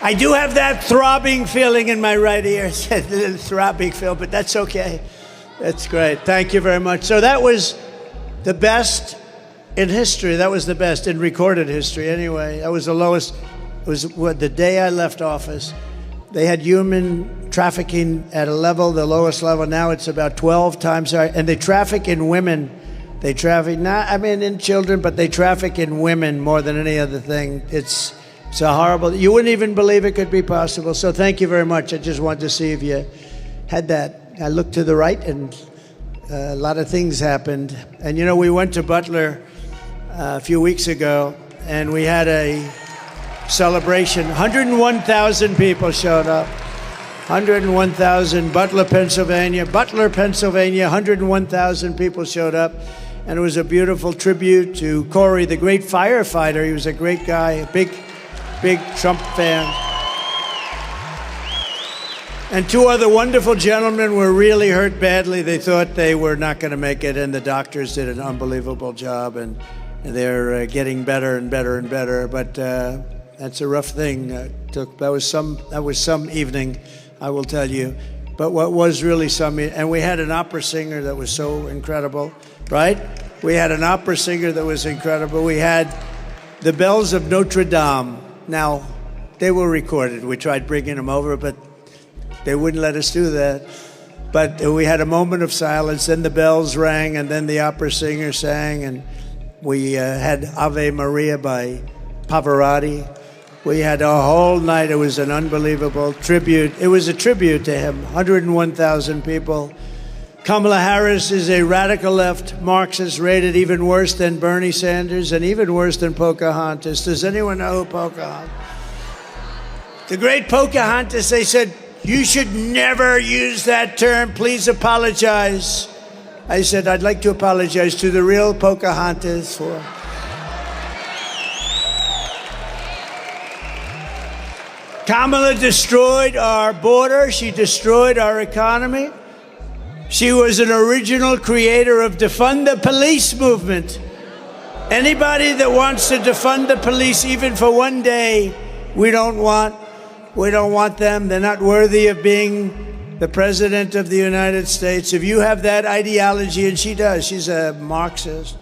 I do have that throbbing feeling in my right ear. It's a little throbbing feel, but that's okay. That's great. Thank you very much. So that was the best in history. That was the best in recorded history anyway. That was the lowest. It was the day I left office. They had human trafficking at a level, the lowest level. Now it's about 12 times higher. And they traffic in women. They traffic, in children, but they traffic in women more than any other thing. It's a horrible, you wouldn't even believe it could be possible. So thank you very much. I just wanted to see if you had that. I looked to the right and a lot of things happened. And you know, we went to Butler a few weeks ago and we had a celebration. 101,000 people showed up. 101,000. Butler, Pennsylvania, 101,000 people showed up. And it was a beautiful tribute to Corey, the great firefighter. He was a great guy, a big Trump fan. And two other wonderful gentlemen were really hurt badly. They thought they were not going to make it, and the doctors did an unbelievable job, and they're getting better and better and better. But that's a rough thing. That was some evening, I will tell you. But what was really some, and we had an opera singer that was so incredible, right? We had an opera singer that was incredible. We had the bells of Notre Dame. Now, they were recorded. We tried bringing them over, but they wouldn't let us do that. But we had a moment of silence, then the bells rang, and then the opera singer sang, and we had Ave Maria by Pavarotti. We had a whole night. It was an unbelievable tribute. It was a tribute to him. 101,000 people. Kamala Harris is a radical left Marxist, rated even worse than Bernie Sanders and even worse than Pocahontas. Does anyone know who Pocahontas? The great Pocahontas, they said, "You should never use that term. Please apologize." I said, "I'd like to apologize to the real Pocahontas for..." Kamala destroyed our border. She destroyed our economy. She was an original creator of defund the police movement. Anybody that wants to defund the police, even for one day, we don't want them. They're not worthy of being the president of the United States. If you have that ideology, and she does, she's a Marxist,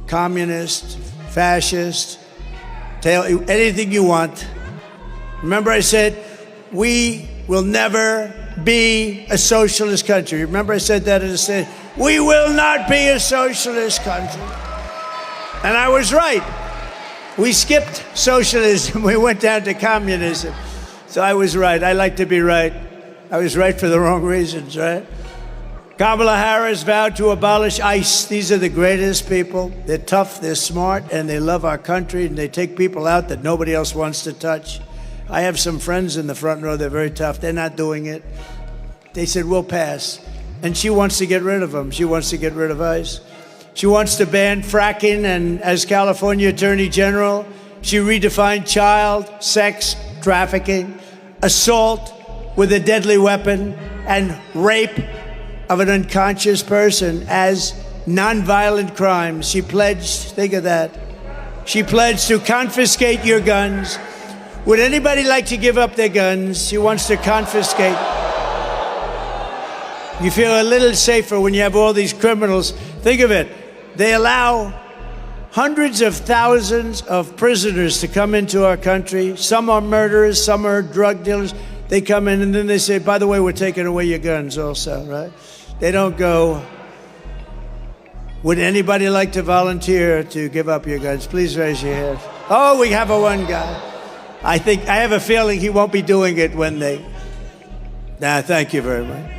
communist, fascist, anything you want. Remember I said, we will never be a socialist country. Remember I said that in the state. We will not be a socialist country. And I was right. We skipped socialism. We went down to communism. So I was right. I like to be right. I was right for the wrong reasons, right? Kamala Harris vowed to abolish ICE. These are the greatest people. They're tough, they're smart, and they love our country, and they take people out that nobody else wants to touch. I have some friends in the front row. They're very tough. They're not doing it. They said, we'll pass. And she wants to get rid of them. She wants to get rid of ICE. She wants to ban fracking, and as California Attorney General, she redefined child sex trafficking, assault with a deadly weapon, and rape of an unconscious person as nonviolent crimes. She pledged, think of that, she pledged to confiscate your guns. Would anybody like to give up their guns? She wants to confiscate. You feel a little safer when you have all these criminals. Think of it. They allow hundreds of thousands of prisoners to come into our country. Some are murderers, some are drug dealers. They come in and then they say, by the way, we're taking away your guns also, right? They don't go, would anybody like to volunteer to give up your guns? Please raise your hand. Oh, we have a one guy. I have a feeling he won't be doing it when they... Nah, thank you very much.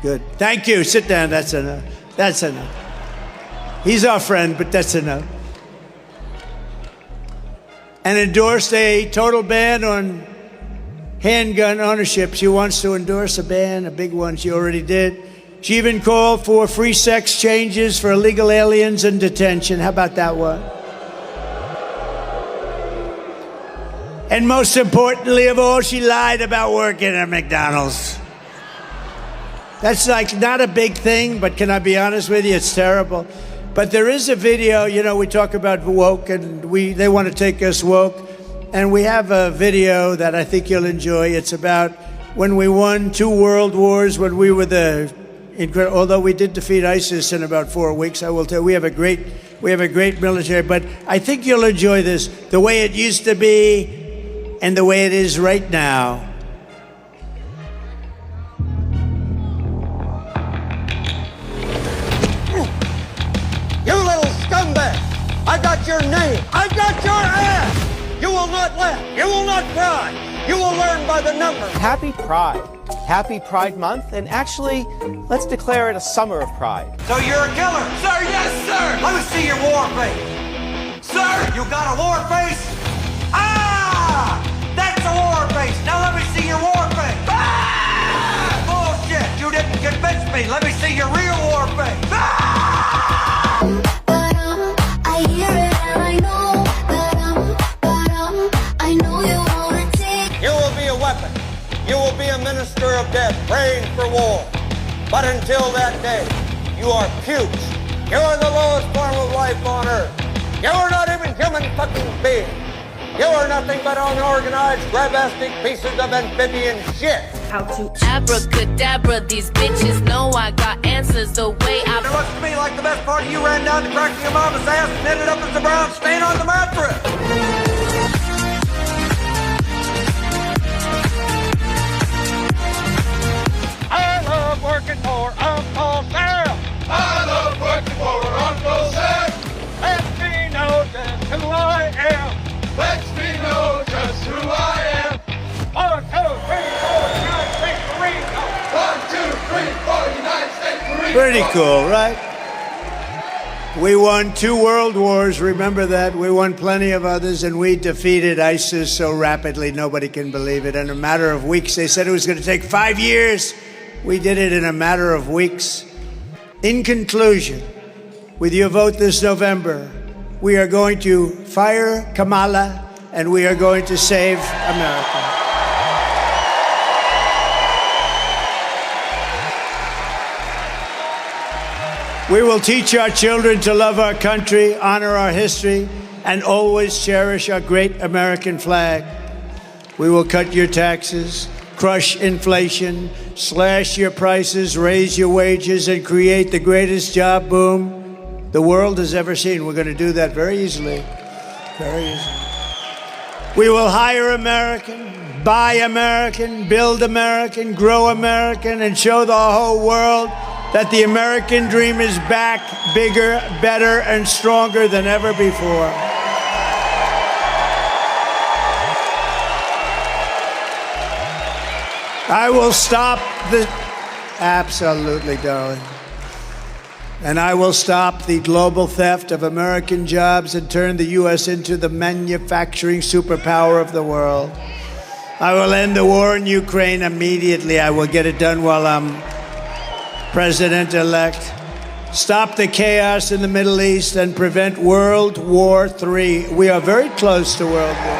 Good. Thank you. Sit down. That's enough. That's enough. He's our friend, but that's enough. And endorsed a total ban on handgun ownership. She wants to endorse a ban, a big one. She already did. She even called for free sex changes for illegal aliens in detention. How about that one? And most importantly of all, she lied about working at McDonald's. That's like not a big thing, but can I be honest with you? It's terrible. But there is a video, you know, we talk about woke, and they want to take us woke. And we have a video that I think you'll enjoy. It's about when we won 2 world wars, when we were although we did defeat ISIS in about 4 weeks, I will tell you, we have a great military, but I think you'll enjoy this, the way it used to be and the way it is right now. You little scumbag! I got your name! I got your ass! You will not laugh! You will not cry! You will learn by the numbers! Happy Pride. Happy Pride Month, and actually, let's declare it a summer of pride. So you're a killer? Sir, yes, sir! Let me see your war face! Sir, you got a war face? Now let me see your war face. Ah! Bullshit! You didn't convince me. Let me see your real war face. Ah! I hear it and I know that I know you wanna take. You will be a weapon. You will be a minister of death, praying for war. But until that day, you are pukes. You are the lowest form of life on earth. You are not even human fucking beings. You are nothing but unorganized, grabastic pieces of amphibian shit. How to abracadabra, these bitches know I got answers the way I. It looks to me like the best part of you ran down the crack of your mama's ass and ended up as a brown stain on the mattress. I love working for Uncle Sam. I love working for Uncle Sam. Let me know just who I am. Let me know just who I am. 1, 2, 3, 4, United States Marine Corps. 1, 2, 3, 4, United States Marine Corps. Pretty cool, right? We won 2 world wars, remember that? We won plenty of others, and we defeated ISIS so rapidly nobody can believe it. In a matter of weeks, they said it was going to take 5 years. We did it in a matter of weeks. In conclusion, with your vote this November, we are going to fire Kamala, and we are going to save America. We will teach our children to love our country, honor our history, and always cherish our great American flag. We will cut your taxes, crush inflation, slash your prices, raise your wages, and create the greatest job boom the world has ever seen. We're going to do that very easily. Very easily. We will hire American, buy American, build American, grow American, and show the whole world that the American dream is back, bigger, better, and stronger than ever before. I will stop the... Absolutely, darling. And I will stop the global theft of American jobs and turn the U.S. into the manufacturing superpower of the world. I will end the war in Ukraine immediately. I will get it done while I'm President-elect. Stop the chaos in the Middle East and prevent World War III. We are very close to World War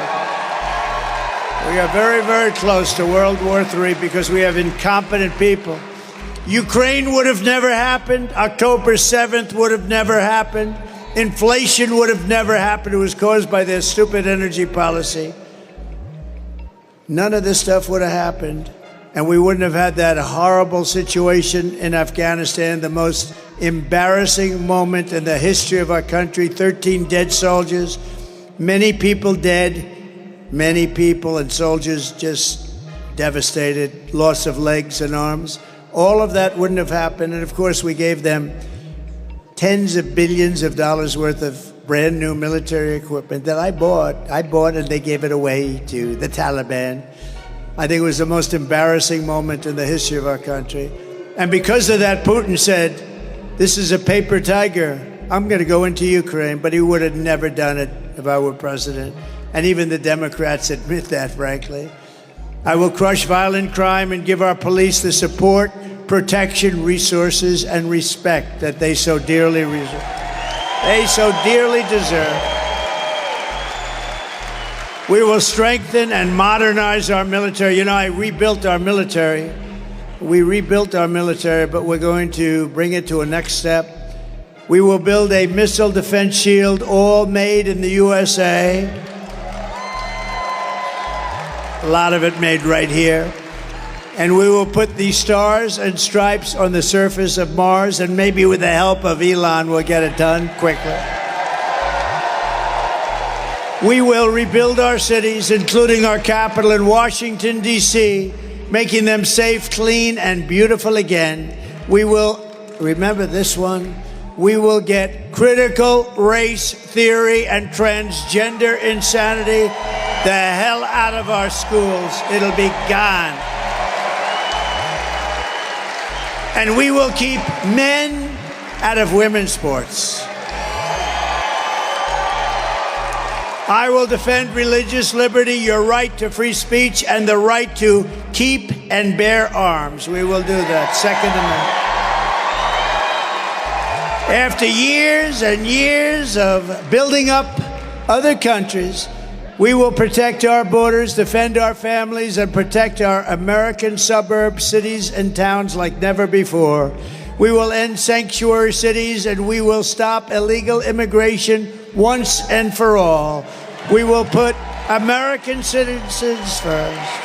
III. We are very, very close to World War III because we have incompetent people. Ukraine would have never happened. October 7th would have never happened. Inflation would have never happened. It was caused by their stupid energy policy. None of this stuff would have happened. And we wouldn't have had that horrible situation in Afghanistan, the most embarrassing moment in the history of our country. 13 dead soldiers, many people dead, many people and soldiers just devastated, loss of legs and arms. All of that wouldn't have happened. And of course, we gave them tens of billions of dollars worth of brand new military equipment that I bought and they gave it away to the Taliban. I think it was the most embarrassing moment in the history of our country. And because of that, Putin said, this is a paper tiger. I'm going to go into Ukraine, but he would have never done it if I were president. And even the Democrats admit that, frankly. I will crush violent crime and give our police the support, protection, resources, and respect that they so dearly deserve. We will strengthen and modernize our military. You know, I rebuilt our military. We rebuilt our military, but we're going to bring it to a next step. We will build a missile defense shield, all made in the USA. A lot of it made right here. And we will put the stars and stripes on the surface of Mars, and maybe with the help of Elon, we'll get it done quickly. We will rebuild our cities, including our capital in Washington, D.C., making them safe, clean, and beautiful again. We will, remember this one, we will get critical race theory and transgender insanity the hell out of our schools. It'll be gone. And we will keep men out of women's sports. I will defend religious liberty, your right to free speech, and the right to keep and bear arms. We will do that. Second Amendment. After years and years of building up other countries, we will protect our borders, defend our families, and protect our American suburbs, cities, and towns like never before. We will end sanctuary cities, and we will stop illegal immigration once and for all. We will put American citizens first.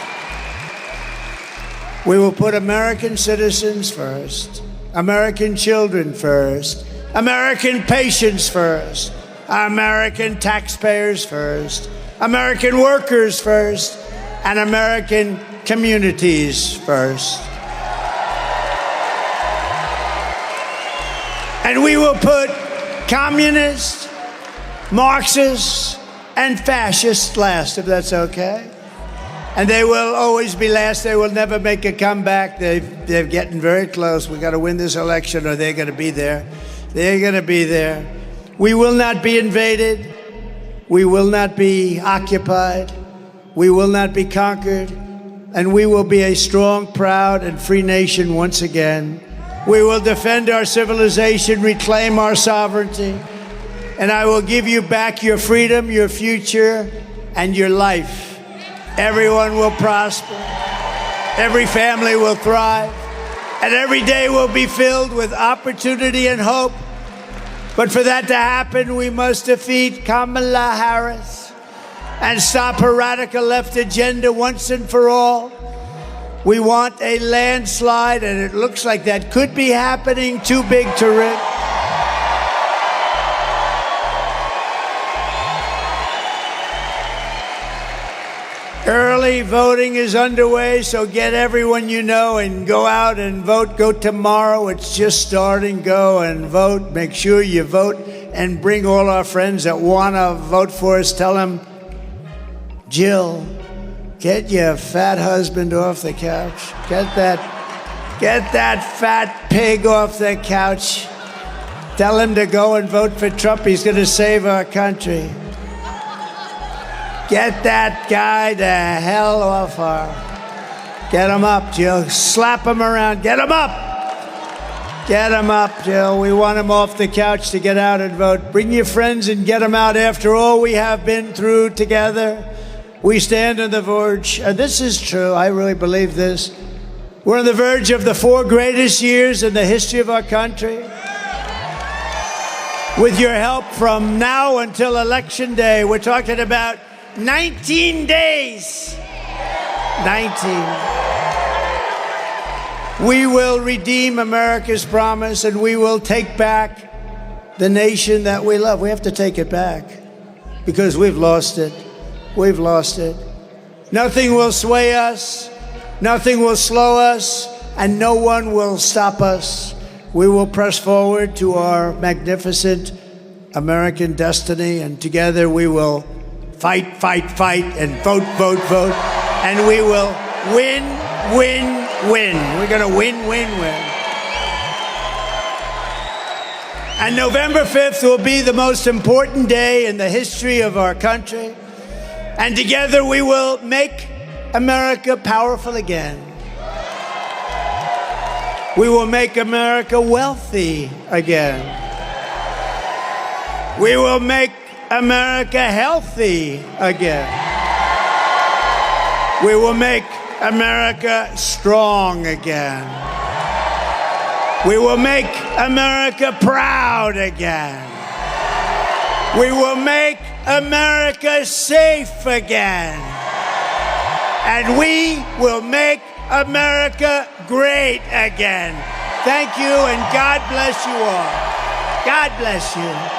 We will put American citizens first, American children first, American patients first, American taxpayers first, American workers first, and American communities first. And we will put communists, Marxists, and fascists last, if that's okay. And they will always be last. They will never make a comeback. They're getting very close. We've got to win this election or they're going to be there. They're going to be there. We will not be invaded. We will not be occupied. We will not be conquered. And we will be a strong, proud, and free nation once again. We will defend our civilization, reclaim our sovereignty, and I will give you back your freedom, your future, and your life. Everyone will prosper. Every family will thrive. And every day will be filled with opportunity and hope. But for that to happen, we must defeat Kamala Harris and stop her radical left agenda once and for all. We want a landslide, and it looks like that could be happening. Too big to risk. Early voting is underway, so get everyone you know and go out and vote. Go tomorrow. It's just starting. Go and vote. Make sure you vote and bring all our friends that want to vote for us. Tell them, Jill, get your fat husband off the couch. Get that fat pig off the couch. Tell him to go and vote for Trump. He's going to save our country. Get that guy the hell off our... Get him up, Jill. Slap him around. Get him up. Get him up, Jill. We want him off the couch to get out and vote. Bring your friends and get them out. After all we have been through together, we stand on the verge, and this is true, I really believe this. We're on the verge of the 4 greatest years in the history of our country. With your help from now until Election Day, we're talking about 19 days. 19. We will redeem America's promise, and we will take back the nation that we love. We have to take it back because we've lost it. We've lost it. Nothing will sway us. Nothing will slow us, and no one will stop us. We will press forward to our magnificent American destiny, and together we will fight, fight, fight, and vote, vote, vote, and we will win, win, win. We're going to win, win, win. And November 5th will be the most important day in the history of our country, and together we will make America powerful again. We will make America wealthy again. We will make America healthy again. We will make America strong again. We will make America proud again. We will make America safe again. And we will make America great again. Thank you, and God bless you all. God bless you.